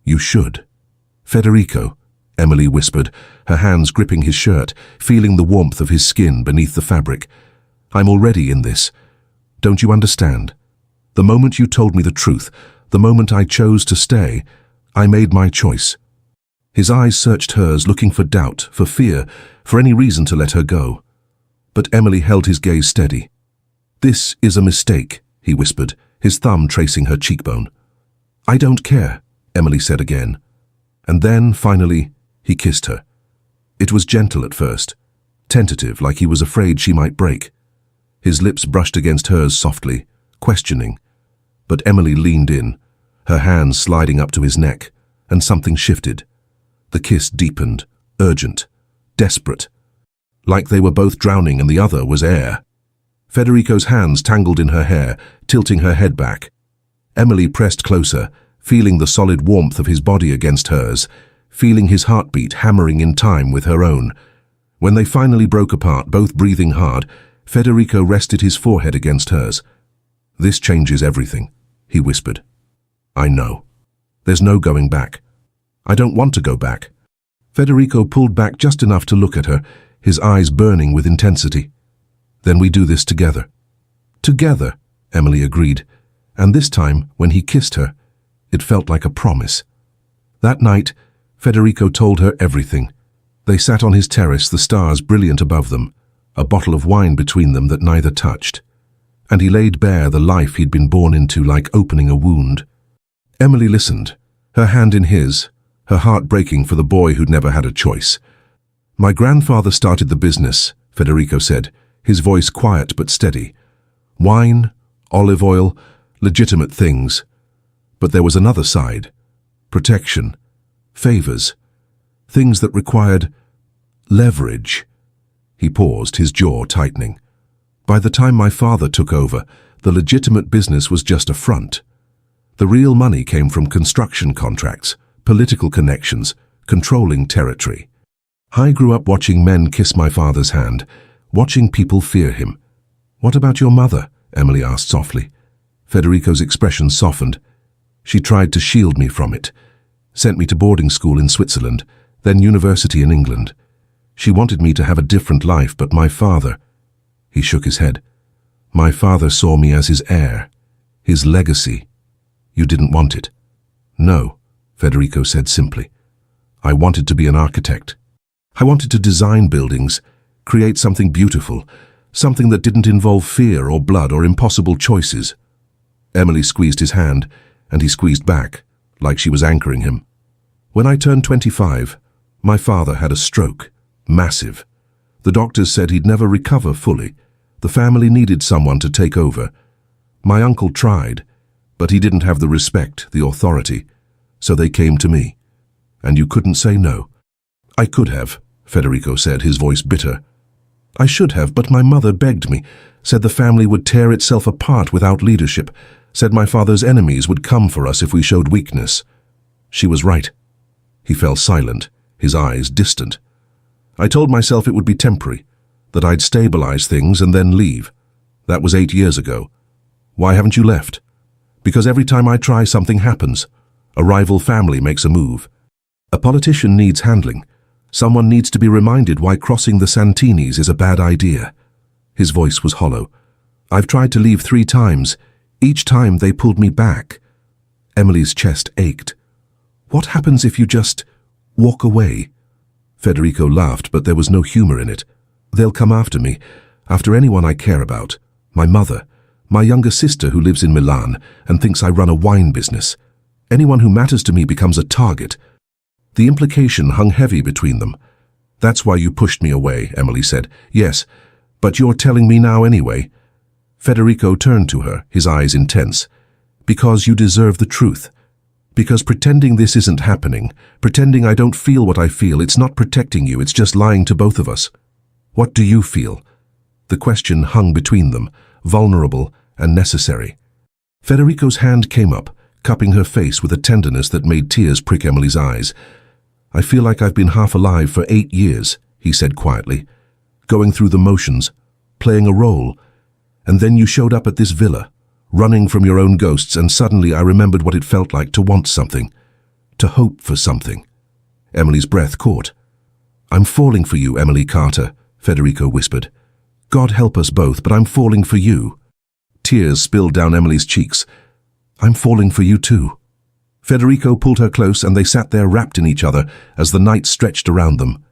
"You should." "Federico," Emily whispered, her hands gripping his shirt, feeling the warmth of his skin beneath the fabric. "I'm already in this. Don't you understand? The moment you told me the truth, the moment I chose to stay, I made my choice." His eyes searched hers, looking for doubt, for fear, for any reason to let her go. But Emily held his gaze steady. "This is a mistake," he whispered, his thumb tracing her cheekbone. "I don't care," Emily said again. And then, finally, he kissed her. It was gentle at first, tentative, like he was afraid she might break. His lips brushed against hers softly, questioning. But Emily leaned in, her hands sliding up to his neck, and something shifted. The kiss deepened, urgent, desperate, like they were both drowning and the other was air. Federico's hands tangled in her hair, tilting her head back. Emily pressed closer, feeling the solid warmth of his body against hers, feeling his heartbeat hammering in time with her own. When they finally broke apart, both breathing hard, Federico rested his forehead against hers. "This changes everything," he whispered. "I know. There's no going back. I don't want to go back." Federico pulled back just enough to look at her, his eyes burning with intensity. "Then we do this together." "Together," Emily agreed, and this time, when he kissed her, it felt like a promise. That night, Federico told her everything. They sat on his terrace, the stars brilliant above them, a bottle of wine between them that neither touched. And he laid bare the life he'd been born into, like opening a wound. Emily listened, her hand in his, her heart breaking for the boy who'd never had a choice. "My grandfather started the business," Federico said, his voice quiet but steady. "Wine, olive oil, legitimate things. But there was another side. Protection, favors, things that required leverage." He paused, his jaw tightening. "By the time my father took over, the legitimate business was just a front. The real money came from construction contracts, political connections, controlling territory. I grew up watching men kiss my father's hand, watching people fear him." "What about your mother?" Emily asked softly. Federico's expression softened. "She tried to shield me from it, sent me to boarding school in Switzerland, then university in England. She wanted me to have a different life, but my father..." He shook his head. "My father saw me as his heir, his legacy. You didn't want it." "No," Federico said simply. "I wanted to be an architect." I wanted to design buildings, create something beautiful, something that didn't involve fear or blood or impossible choices. Emily squeezed his hand, and he squeezed back, like she was anchoring him. When I turned 25, my father had a stroke, massive. The doctors said he'd never recover fully. The family needed someone to take over. My uncle tried, but he didn't have the respect, the authority, so they came to me. And you couldn't say no. I could have, Federico said, his voice bitter. I should have, but my mother begged me, said the family would tear itself apart without leadership, said my father's enemies would come for us if we showed weakness. She was right. He fell silent, his eyes distant. I told myself it would be temporary, that I'd stabilize things and then leave. That was 8 years ago. Why haven't you left? Because every time I try, something happens. A rival family makes a move. A politician needs handling. Someone needs to be reminded why crossing the Santinis is a bad idea. His voice was hollow. I've tried to leave 3 times. Each time they pulled me back. Emily's chest ached. What happens if you just walk away? Federico laughed, but there was no humor in it. They'll come after me, after anyone I care about. My mother, my younger sister who lives in Milan and thinks I run a wine business. Anyone who matters to me becomes a target. The implication hung heavy between them. That's why you pushed me away, Emily said. Yes, but you're telling me now anyway. Federico turned to her, his eyes intense. Because you deserve the truth. Because pretending this isn't happening, pretending I don't feel what I feel, it's not protecting you, it's just lying to both of us. What do you feel? The question hung between them, vulnerable and necessary. Federico's hand came up, cupping her face with a tenderness that made tears prick Emily's eyes. I feel like I've been half alive for 8 years, he said quietly. Going through the motions, playing a role. And then you showed up at this villa, running from your own ghosts, and suddenly I remembered what it felt like to want something, to hope for something. Emily's breath caught. I'm falling for you, Emily Carter, Federico whispered. God help us both, but I'm falling for you. Tears spilled down Emily's cheeks. I'm falling for you too. Federico pulled her close, and they sat there wrapped in each other as the night stretched around them.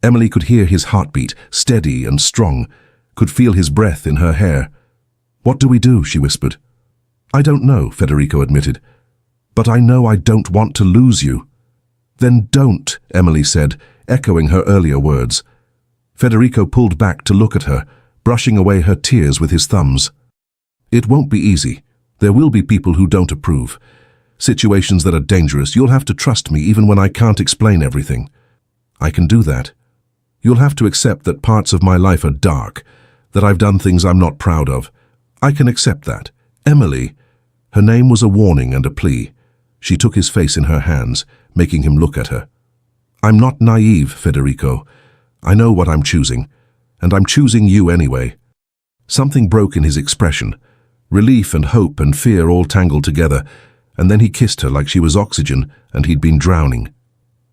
Emily could hear his heartbeat, steady and strong, could feel his breath in her hair. What do we do? She whispered. I don't know, Federico admitted. But I know I don't want to lose you. Then don't, Emily said, echoing her earlier words. Federico pulled back to look at her, brushing away her tears with his thumbs. It won't be easy. There will be people who don't approve. Situations that are dangerous. You'll have to trust me even when I can't explain everything. I can do that. You'll have to accept that parts of my life are dark, that I've done things I'm not proud of. I can accept that. Emily. Her name was a warning and a plea. She took his face in her hands, making him look at her. I'm not naive, Federico. I know what I'm choosing, and I'm choosing you anyway. Something broke in his expression. Relief and hope and fear all tangled together, and then he kissed her like she was oxygen and he'd been drowning.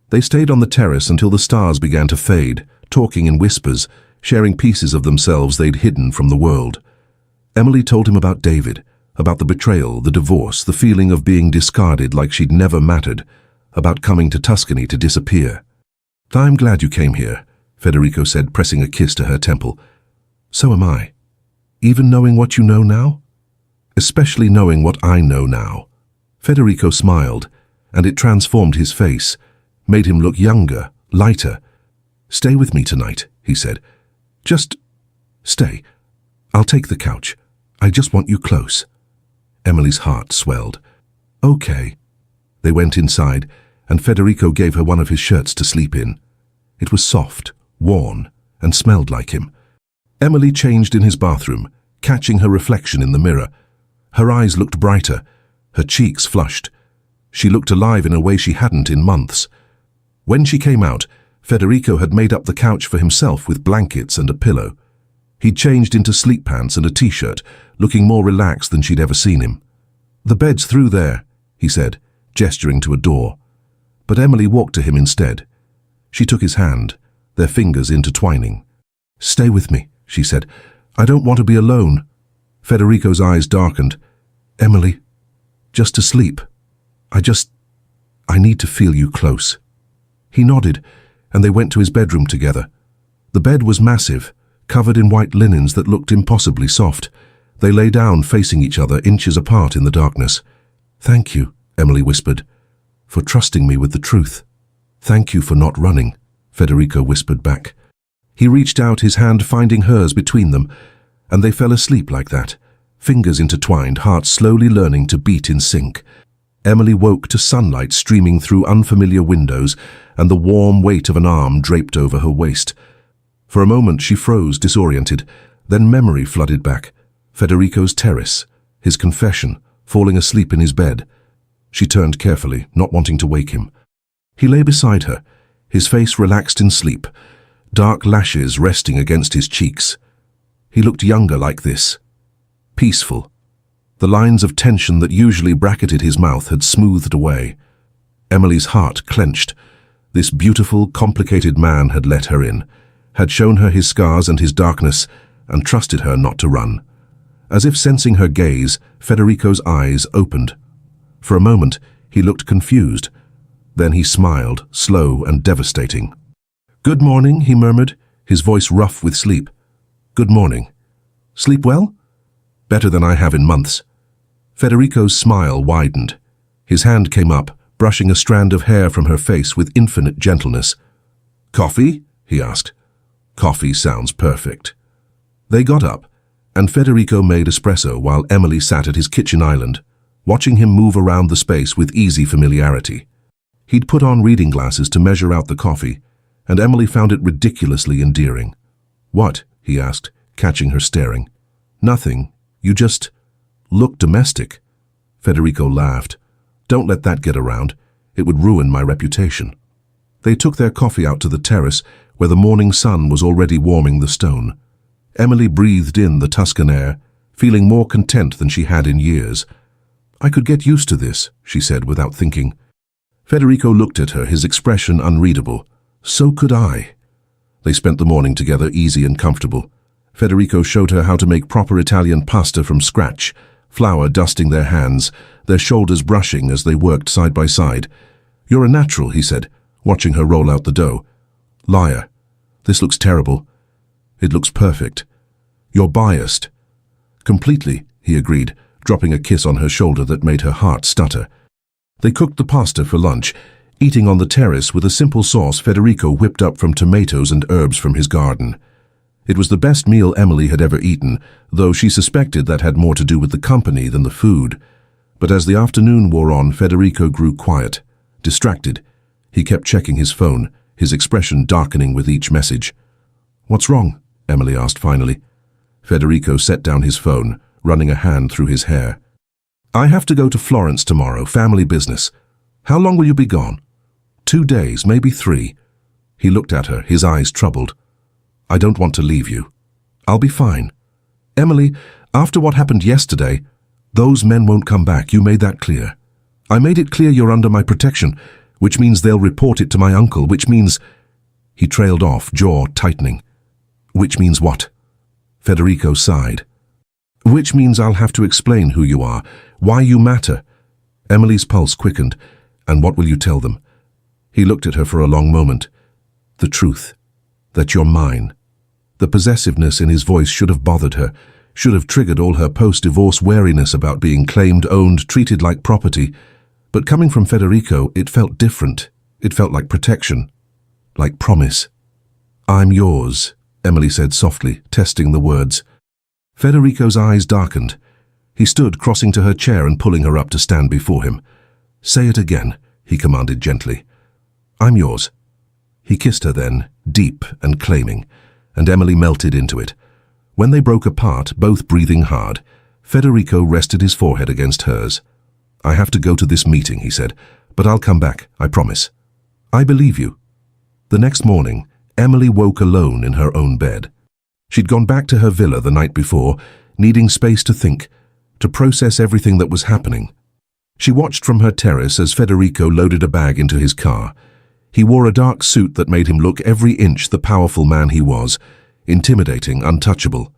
They stayed on the terrace until the stars began to fade, talking in whispers, sharing pieces of themselves they'd hidden from the world. Emily told him about David, about the betrayal, the divorce, the feeling of being discarded like she'd never mattered, about coming to Tuscany to disappear. I'm glad you came here, Federico said, pressing a kiss to her temple. So am I. Even knowing what you know now? Especially knowing what I know now. Federico smiled, and it transformed his face, made him look younger, lighter. Stay with me tonight, he said. Just stay. I'll take the couch. I just want you close. Emily's heart swelled. Okay. They went inside, and Federico gave her one of his shirts to sleep in. It was soft, worn, and smelled like him. Emily changed in his bathroom, catching her reflection in the mirror. Her eyes looked brighter, her cheeks flushed. She looked alive in a way she hadn't in months. When she came out, Federico had made up the couch for himself with blankets and a pillow. He'd changed into sleep pants and a t-shirt, looking more relaxed than she'd ever seen him. The bed's through there, he said, gesturing to a door. But Emily walked to him instead. She took his hand, their fingers intertwining. Stay with me, she said. I don't want to be alone. Federico's eyes darkened. Emily, just to sleep. I need to feel you close. He nodded, and they went to his bedroom together. The bed was massive, covered in white linens that looked impossibly soft. They lay down facing each other, inches apart in the darkness. "Thank you," Emily whispered, "for trusting me with the truth." "Thank you for not running," Federico whispered back. He reached out, his hand finding hers between them, and they fell asleep like that, fingers intertwined, hearts slowly learning to beat in sync. Emily woke to sunlight streaming through unfamiliar windows and the warm weight of an arm draped over her waist. For a moment she froze, disoriented. Then memory flooded back. Federico's terrace, his confession, falling asleep in his bed. She turned carefully, not wanting to wake him. He lay beside her, his face relaxed in sleep, dark lashes resting against his cheeks. He looked younger like this, peaceful. The lines of tension that usually bracketed his mouth had smoothed away. Emily's heart clenched. This beautiful, complicated man had let her in, had shown her his scars and his darkness, and trusted her not to run. As if sensing her gaze, Federico's eyes opened. For a moment, he looked confused. Then he smiled, slow and devastating. "Good morning," he murmured, his voice rough with sleep. "Good morning. Sleep well?" "Better than I have in months." Federico's smile widened. His hand came up, brushing a strand of hair from her face with infinite gentleness. "Coffee?" he asked. "Coffee sounds perfect." They got up, and Federico made espresso while Emily sat at his kitchen island, watching him move around the space with easy familiarity. He'd put on reading glasses to measure out the coffee, and Emily found it ridiculously endearing. "What?" he asked, catching her staring. "Nothing. You just look domestic." Federico laughed. "Don't let that get around. It would ruin my reputation." They took their coffee out to the terrace, where the morning sun was already warming the stone. Emily breathed in the Tuscan air, feeling more content than she had in years. "I could get used to this," she said without thinking. Federico looked at her, his expression unreadable. "So could I." They spent the morning together, easy and comfortable. Federico showed her how to make proper Italian pasta from scratch, flour dusting their hands, their shoulders brushing as they worked side by side. "You're a natural," he said, watching her roll out the dough. "Liar. This looks terrible." "It looks perfect." "You're biased." "Completely," he agreed, dropping a kiss on her shoulder that made her heart stutter. They cooked the pasta for lunch, eating on the terrace with a simple sauce Federico whipped up from tomatoes and herbs from his garden. It was the best meal Emily had ever eaten, though she suspected that had more to do with the company than the food. But as the afternoon wore on, Federico grew quiet, distracted. He kept checking his phone, his expression darkening with each message. "What's wrong?" Emily asked finally. Federico set down his phone, running a hand through his hair. "I have to go to Florence tomorrow, family business. How long will you be gone?" 2 days, maybe 3. He looked at her, his eyes troubled. "I don't want to leave you. I'll be fine." "Emily, after what happened yesterday, those men won't come back. You made that clear. I made it clear you're under my protection, which means they'll report it to my uncle, which means—" He trailed off, jaw tightening. "Which means what?" Federico sighed. "Which means I'll have to explain who you are, why you matter." Emily's pulse quickened. "And what will you tell them?" He looked at her for a long moment. "The truth. That you're mine." The possessiveness in his voice should have bothered her, should have triggered all her post-divorce wariness about being claimed, owned, treated like property. But coming from Federico, it felt different. It felt like protection, like promise. "I'm yours," Emily said softly, testing the words. Federico's eyes darkened. He stood, crossing to her chair and pulling her up to stand before him. "Say it again," he commanded gently. "I'm yours." He kissed her then, deep and claiming, and Emily melted into it. When they broke apart, both breathing hard, Federico rested his forehead against hers. "I have to go to this meeting," he said, "but I'll come back, I promise." "I believe you." The next morning, Emily woke alone in her own bed. She'd gone back to her villa the night before, needing space to think, to process everything that was happening. She watched from her terrace as Federico loaded a bag into his car. He wore a dark suit that made him look every inch the powerful man he was, intimidating, untouchable.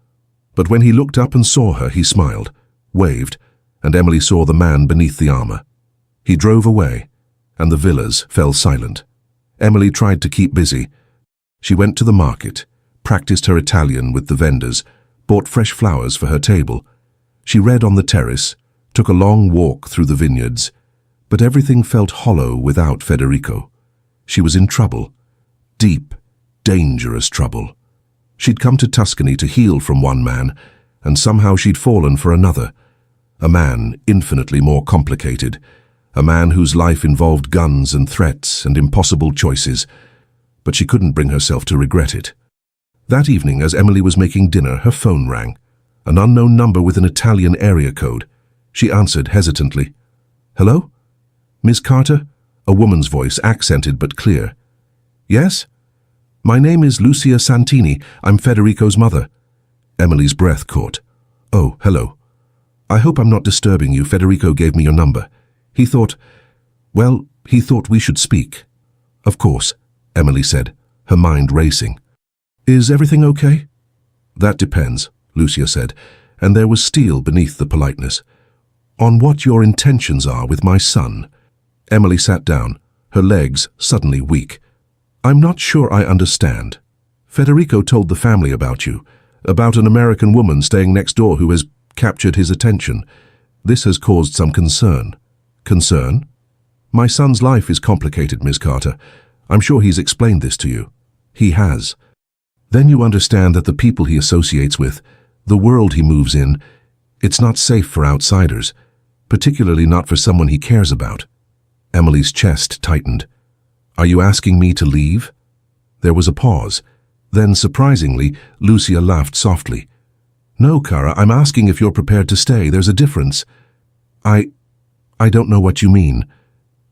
But when he looked up and saw her, he smiled, waved, and Emily saw the man beneath the armor. He drove away, and the villas fell silent. Emily tried to keep busy. She went to the market, practiced her Italian with the vendors, bought fresh flowers for her table. She read on the terrace, took a long walk through the vineyards, but everything felt hollow without Federico. She was in trouble. Deep, dangerous trouble. She'd come to Tuscany to heal from one man, and somehow she'd fallen for another. A man infinitely more complicated. A man whose life involved guns and threats and impossible choices. But she couldn't bring herself to regret it. That evening, as Emily was making dinner, her phone rang. An unknown number with an Italian area code. She answered hesitantly. "Hello? Miss Carter?" A woman's voice, accented but clear. "Yes? My name is Lucia Santini. I'm Federico's mother." Emily's breath caught. "Oh, hello. I hope I'm not disturbing you. Federico gave me your number. He thought we should speak." "Of course," Emily said, her mind racing. "Is everything okay?" "That depends," Lucia said, and there was steel beneath the politeness. "On what your intentions are with my son." Emily sat down, her legs suddenly weak. "I'm not sure I understand. Federico told the family about you, about an American woman staying next door who has captured his attention. This has caused some concern." "Concern? My son's life is complicated, Miss Carter. I'm sure he's explained this to you." "He has." "Then you understand that the people he associates with, the world he moves in, it's not safe for outsiders, particularly not for someone he cares about." Emily's chest tightened. "Are you asking me to leave?" There was a pause. Then, surprisingly, Lucia laughed softly. "No, Cara, I'm asking if you're prepared to stay. There's a difference." I don't know what you mean."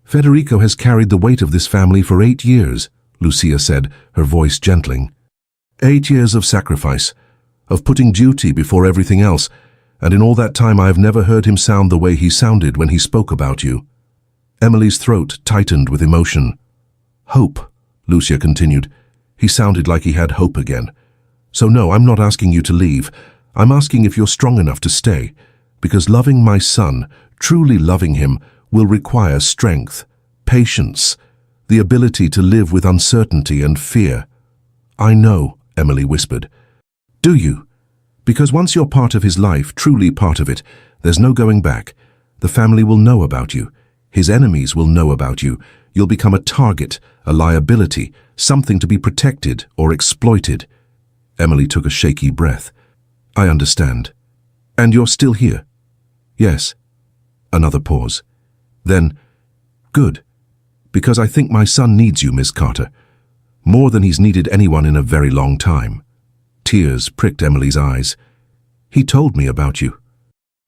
"Federico has carried the weight of this family for 8 years," Lucia said, her voice gentling. 8 years of sacrifice, of putting duty before everything else, and in all that time I have never heard him sound the way he sounded when he spoke about you." Emily's throat tightened with emotion. "Hope," Lucia continued. "He sounded like he had hope again. So no, I'm not asking you to leave. I'm asking if you're strong enough to stay, because loving my son, truly loving him, will require strength, patience, the ability to live with uncertainty and fear." "I know," Emily whispered. "Do you? Because once you're part of his life, truly part of it, there's no going back. The family will know about you. His enemies will know about you. You'll become a target, a liability, something to be protected or exploited." Emily took a shaky breath. "I understand. And you're still here?" "Yes." Another pause. Then, "Good. Because I think my son needs you, Miss Carter. More than he's needed anyone in a very long time." Tears pricked Emily's eyes. "He told me about you.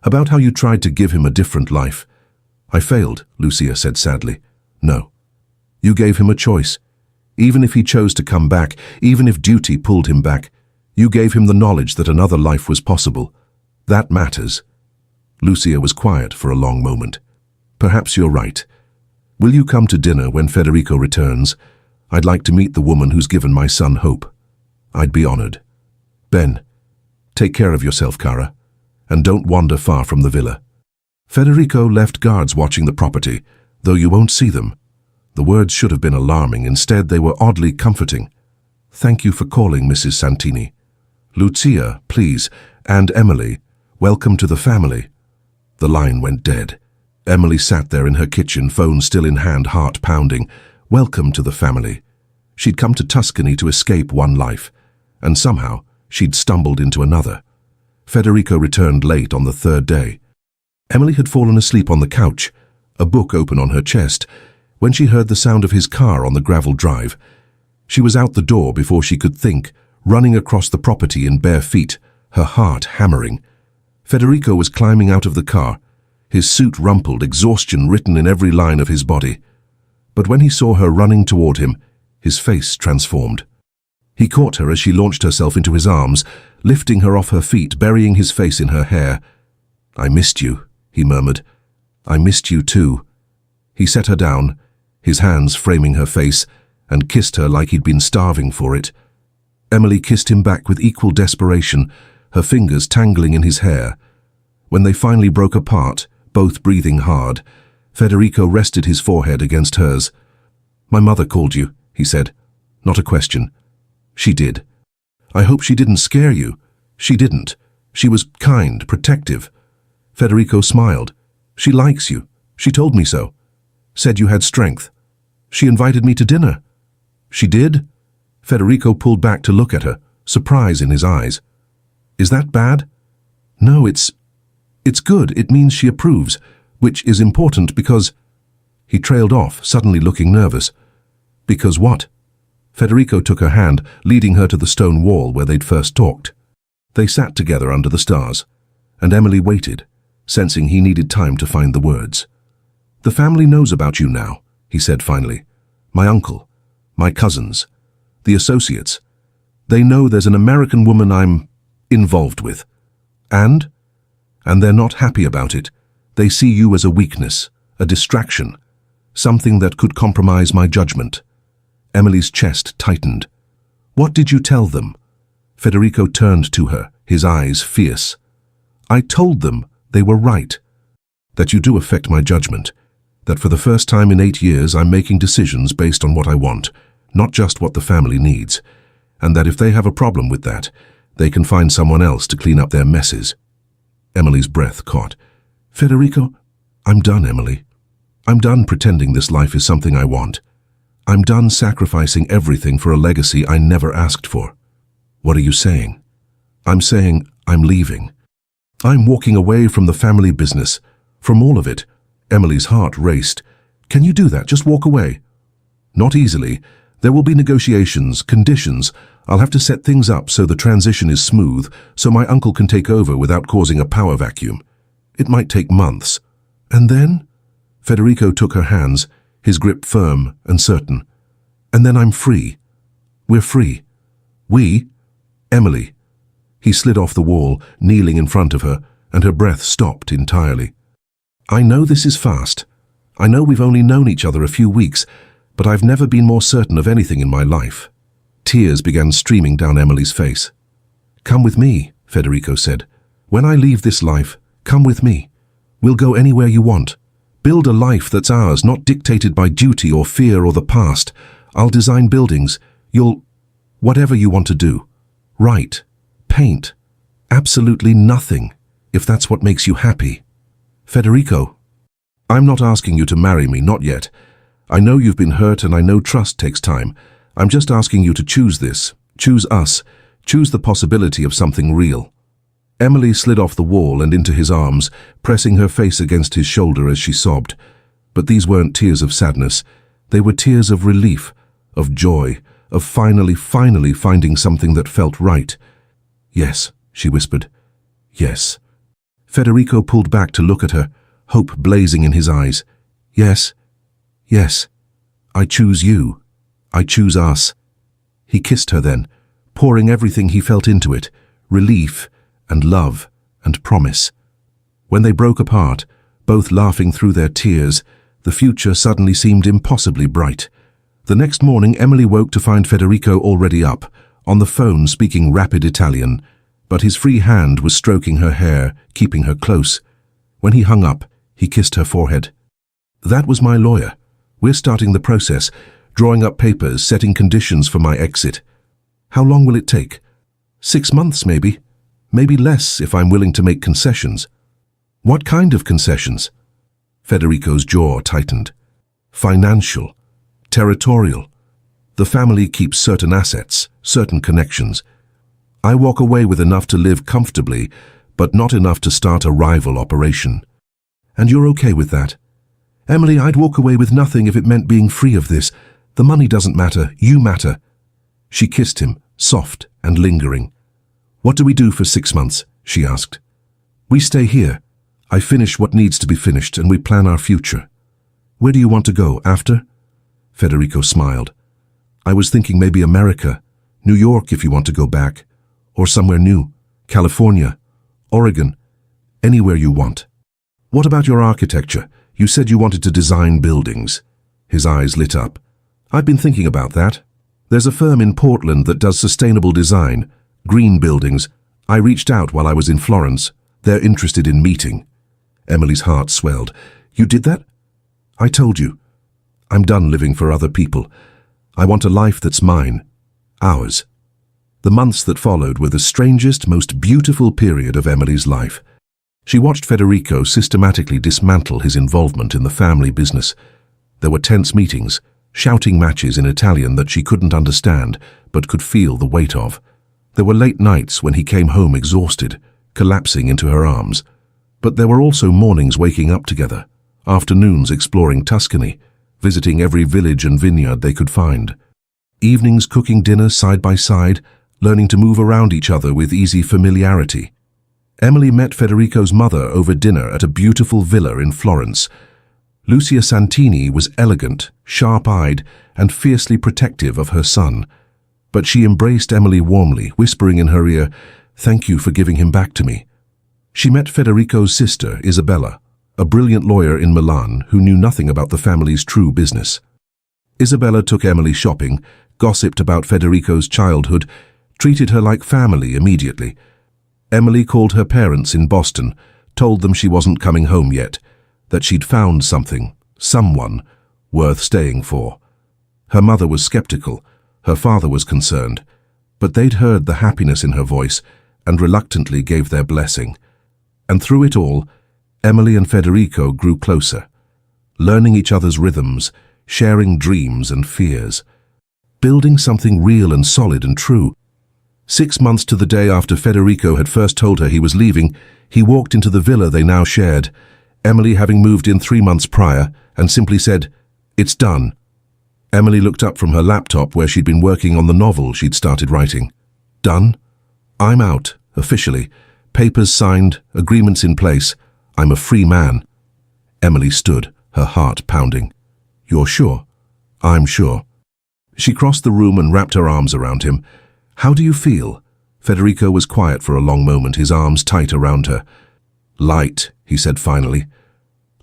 About how you tried to give him a different life." "I failed," Lucia said sadly. "No. You gave him a choice. Even if he chose to come back, even if duty pulled him back, you gave him the knowledge that another life was possible. That matters." Lucia was quiet for a long moment. "Perhaps you're right. Will you come to dinner when Federico returns? I'd like to meet the woman who's given my son hope. I'd be honored. Ben, take care of yourself, Cara, and don't wander far from the villa." Federico left guards watching the property, though you won't see them. The words should have been alarming. Instead, they were oddly comforting. "Thank you for calling, Mrs. Santini. Lucia, please, and Emily, welcome to the family." The line went dead. Emily sat there in her kitchen, phone still in hand, heart pounding. Welcome to the family. She'd come to Tuscany to escape one life, and somehow she'd stumbled into another. Federico returned late on the 3rd day. Emily had fallen asleep on the couch, a book open on her chest, when she heard the sound of his car on the gravel drive. She was out the door before she could think, running across the property in bare feet, her heart hammering. Federico was climbing out of the car, his suit rumpled, exhaustion written in every line of his body. But when he saw her running toward him, his face transformed. He caught her as she launched herself into his arms, lifting her off her feet, burying his face in her hair. "I missed you," he murmured. "I missed you too." He set her down, his hands framing her face, and kissed her like he'd been starving for it. Emily kissed him back with equal desperation, her fingers tangling in his hair. When they finally broke apart, both breathing hard, Federico rested his forehead against hers. "My mother called you," he said. Not a question. She did. I hope she didn't scare you. She didn't. She was kind, protective. Federico smiled. She likes you. She told me so. Said you had strength. She invited me to dinner. She did? Federico pulled back to look at her, surprise in his eyes. Is that bad? No, it's good. It means she approves, which is important because... He trailed off, suddenly looking nervous. Because what? Federico took her hand, leading her to the stone wall where they'd first talked. They sat together under the stars, and Emily waited, sensing he needed time to find the words. The family knows about you now, he said finally. My uncle, my cousins, the associates. They know there's an American woman I'm involved with. And they're not happy about it. They see you as a weakness, a distraction, something that could compromise my judgment. Emily's chest tightened. What did you tell them? Federico turned to her, his eyes fierce. I told them they were right. That you do affect my judgment. That for the first time in 8 years I'm making decisions based on what I want, not just what the family needs. And that if they have a problem with that, they can find someone else to clean up their messes. Emily's breath caught. Federico, I'm done, Emily. I'm done pretending this life is something I want. I'm done sacrificing everything for a legacy I never asked for. What are you saying? I'm saying I'm leaving. I'm walking away from the family business, from all of it. Emily's heart raced. Can you do that? Just walk away? Not easily. There will be negotiations, conditions. I'll have to set things up so the transition is smooth, so my uncle can take over without causing a power vacuum. It might take months. And then? Federico took her hands, his grip firm and certain. And then I'm free. We're free. We? Emily. He slid off the wall, kneeling in front of her, and her breath stopped entirely. I know this is fast. I know we've only known each other a few weeks, but I've never been more certain of anything in my life. Tears began streaming down Emily's face. Come with me, Federico said. When I leave this life, come with me. We'll go anywhere you want. Build a life that's ours, not dictated by duty or fear or the past. I'll design buildings. You'll... whatever you want to do. Write. Paint. Absolutely nothing, if that's what makes you happy. Federico, I'm not asking you to marry me, not yet. I know you've been hurt and I know trust takes time. I'm just asking you to choose this. Choose us. Choose the possibility of something real. Emily slid off the wall and into his arms, pressing her face against his shoulder as she sobbed. But these weren't tears of sadness. They were tears of relief, of joy, of finally finding something that felt right. Yes, she whispered. Yes. Federico pulled back to look at her, hope blazing in his eyes. Yes. Yes. I choose you. I choose us. He kissed her then, pouring everything he felt into it, relief and love and promise. When they broke apart, both laughing through their tears, the future suddenly seemed impossibly bright. The next morning, Emily woke to find Federico already up, on the phone speaking rapid Italian, but his free hand was stroking her hair, keeping her close. When he hung up, he kissed her forehead. That was my lawyer. We're starting the process, drawing up papers, setting conditions for my exit. How long will it take? 6 months, maybe. Maybe less if I'm willing to make concessions. What kind of concessions? Federico's jaw tightened. Financial. Territorial. The family keeps certain assets, certain connections. I walk away with enough to live comfortably, but not enough to start a rival operation. And you're okay with that? Emily, I'd walk away with nothing if it meant being free of this. The money doesn't matter. You matter. She kissed him, soft and lingering. What do we do for 6 months? She asked. We stay here. I finish what needs to be finished and we plan our future. Where do you want to go after? Federico smiled. I was thinking maybe America, New York if you want to go back, or somewhere new, California, Oregon, anywhere you want. What about your architecture? You said you wanted to design buildings. His eyes lit up. I've been thinking about that. There's a firm in Portland that does sustainable design, green buildings. I reached out while I was in Florence. They're interested in meeting. Emily's heart swelled. You did that? I told you. I'm done living for other people. I want a life that's mine. Ours. The months that followed were the strangest, most beautiful period of Emily's life. She watched Federico systematically dismantle his involvement in the family business. There were tense meetings, shouting matches in Italian that she couldn't understand but could feel the weight of. There were late nights when he came home exhausted, collapsing into her arms. But there were also mornings waking up together, afternoons exploring Tuscany, visiting every village and vineyard they could find, evenings cooking dinner side by side, learning to move around each other with easy familiarity. Emily met Federico's mother over dinner at a beautiful villa in Florence. Lucia Santini was elegant, sharp-eyed, and fiercely protective of her son. But she embraced Emily warmly, whispering in her ear, "Thank you for giving him back to me." She met Federico's sister, Isabella, a brilliant lawyer in Milan who knew nothing about the family's true business. Isabella took Emily shopping, gossiped about Federico's childhood, treated her like family immediately. Emily called her parents in Boston, told them she wasn't coming home yet, that she'd found something, someone, worth staying for. Her mother was skeptical, her father was concerned, but they'd heard the happiness in her voice and reluctantly gave their blessing. And through it all, Emily and Federico grew closer, learning each other's rhythms, sharing dreams and fears, building something real and solid and true. 6 months to the day after Federico had first told her he was leaving, he walked into the villa they now shared, Emily having moved in 3 months prior, and simply said, "It's done." Emily looked up from her laptop where she'd been working on the novel she'd started writing. "Done? I'm out, officially. Papers signed, agreements in place. I'm a free man." Emily stood, her heart pounding. "You're sure?" "I'm sure." She crossed the room and wrapped her arms around him. "How do you feel?" Federico was quiet for a long moment, his arms tight around her. "Light," he said finally.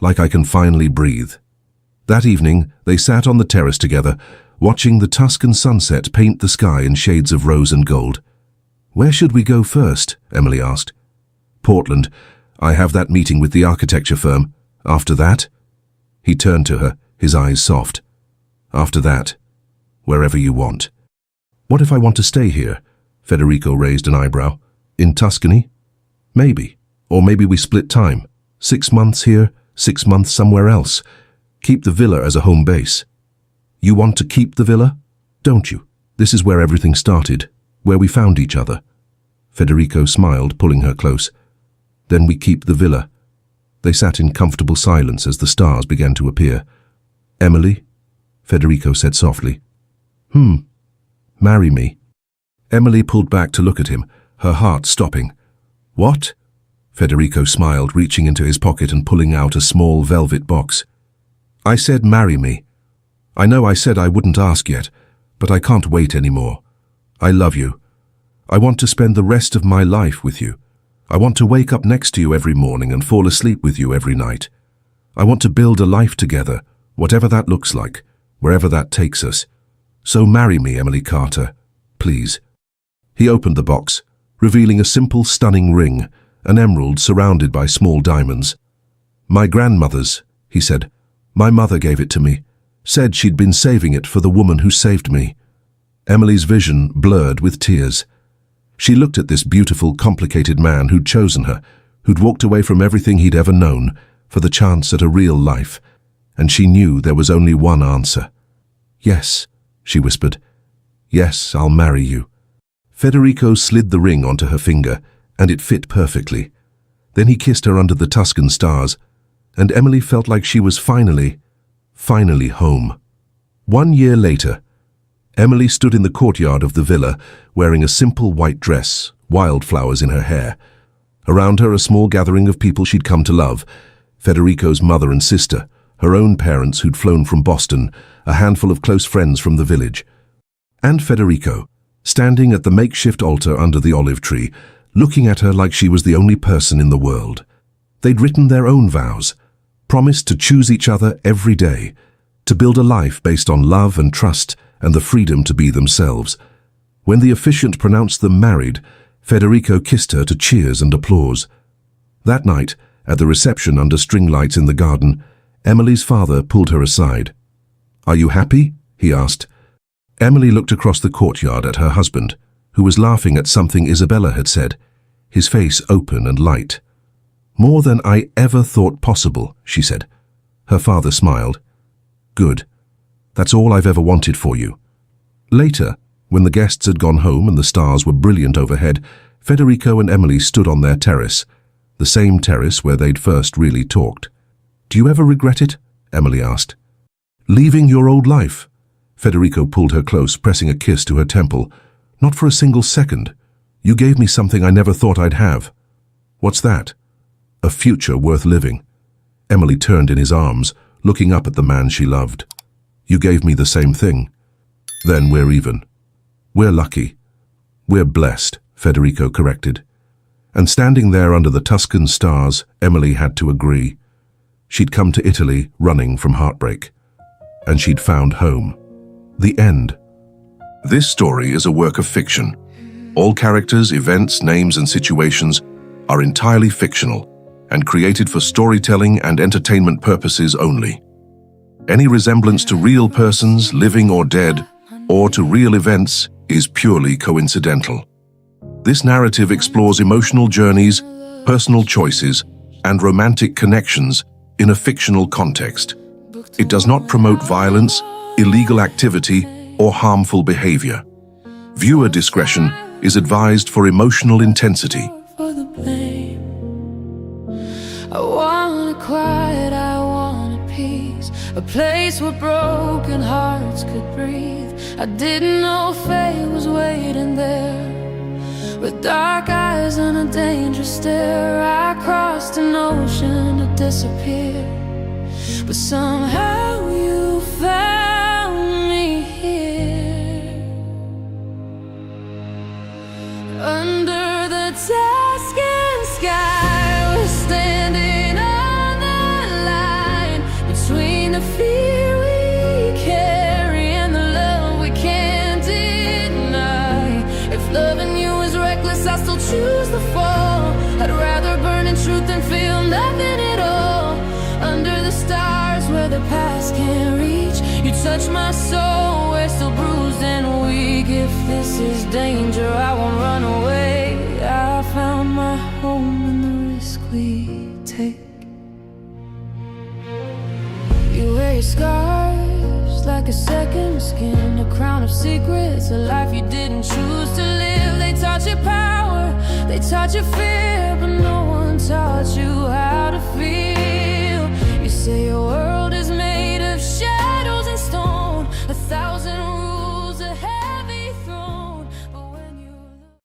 "Like I can finally breathe." That evening, they sat on the terrace together, watching the Tuscan sunset paint the sky in shades of rose and gold. "Where should we go first?" Emily asked. "Portland. I have that meeting with the architecture firm. After that?" He turned to her, his eyes soft. "After that, wherever you want." "What if I want to stay here?" Federico raised an eyebrow. "In Tuscany?" "Maybe. Or maybe we split time. 6 months here, 6 months somewhere else. Keep the villa as a home base." "You want to keep the villa? Don't you? This is where everything started, where we found each other." Federico smiled, pulling her close. "Then we keep the villa." They sat in comfortable silence as the stars began to appear. "Emily?" Federico said softly. "Marry me." Emily pulled back to look at him, her heart stopping. "What?" Federico smiled, reaching into his pocket and pulling out a small velvet box. "I said marry me. I know I said I wouldn't ask yet, but I can't wait anymore. I love you. I want to spend the rest of my life with you. I want to wake up next to you every morning and fall asleep with you every night. I want to build a life together, whatever that looks like, wherever that takes us. So marry me, Emily Carter, please." He opened the box, revealing a simple, stunning ring, an emerald surrounded by small diamonds. "My grandmother's," he said. "My mother gave it to me, said she'd been saving it for the woman who saved me." Emily's vision blurred with tears. She looked at this beautiful, complicated man who'd chosen her, who'd walked away from everything he'd ever known for the chance at a real life, and she knew there was only one answer. "Yes," she whispered. "Yes, I'll marry you." Federico slid the ring onto her finger, and it fit perfectly. Then he kissed her under the Tuscan stars, and Emily felt like she was finally home. 1 year later, Emily stood in the courtyard of the villa, wearing a simple white dress, wildflowers in her hair. Around her, a small gathering of people she'd come to love: Federico's mother and sister, her own parents who'd flown from Boston, a handful of close friends from the village. And Federico, standing at the makeshift altar under the olive tree, looking at her like she was the only person in the world. They'd written their own vows, promised to choose each other every day, to build a life based on love and trust and the freedom to be themselves. When the officiant pronounced them married, Federico kissed her to cheers and applause. That night, at the reception under string lights in the garden, Emily's father pulled her aside. "Are you happy?" he asked. Emily looked across the courtyard at her husband, who was laughing at something Isabella had said, his face open and light. "More than I ever thought possible," she said. Her father smiled. "Good. That's all I've ever wanted for you." Later, when the guests had gone home and the stars were brilliant overhead, Federico and Emily stood on their terrace, the same terrace where they'd first really talked. "Do you ever regret it?" Emily asked. "Leaving your old life?" Federico pulled her close, pressing a kiss to her temple. "Not for a single second. You gave me something I never thought I'd have." "What's that?" "A future worth living." Emily turned in his arms, looking up at the man she loved. "You gave me the same thing." "Then we're even." "We're lucky." "We're blessed," Federico corrected. And standing there under the Tuscan stars, Emily had to agree. She'd come to Italy running from heartbreak. And she'd found home. The end. This story is a work of fiction. All characters, events, names, and situations are entirely fictional and created for storytelling and entertainment purposes only. Any resemblance to real persons, living or dead, or to real events is purely coincidental. This narrative explores emotional journeys, personal choices, and romantic connections in a fictional context. It does not promote violence, illegal activity, or harmful behavior. Viewer discretion is advised for emotional intensity. I want a quiet, I want a peace, a place where broken hearts could breathe. I didn't know fate was waiting there, with dark eyes and a dangerous stare. I crossed an ocean to disappear, but somehow you found me here. Under the Tuscan sky, we're standing on the line between the fear we carry and the love we can't deny. If loving you is reckless, I still choose the fall. I'd rather burn in truth than feel nothing at all. Under the stars where the past can't reach, you touch my soul, we're still bruised and weak. If this is danger, I won't run away. I found my home in the risk we take. You wear your scars like a second skin, a crown of secrets, a life you didn't choose to live. They taught you power, they taught you fear, but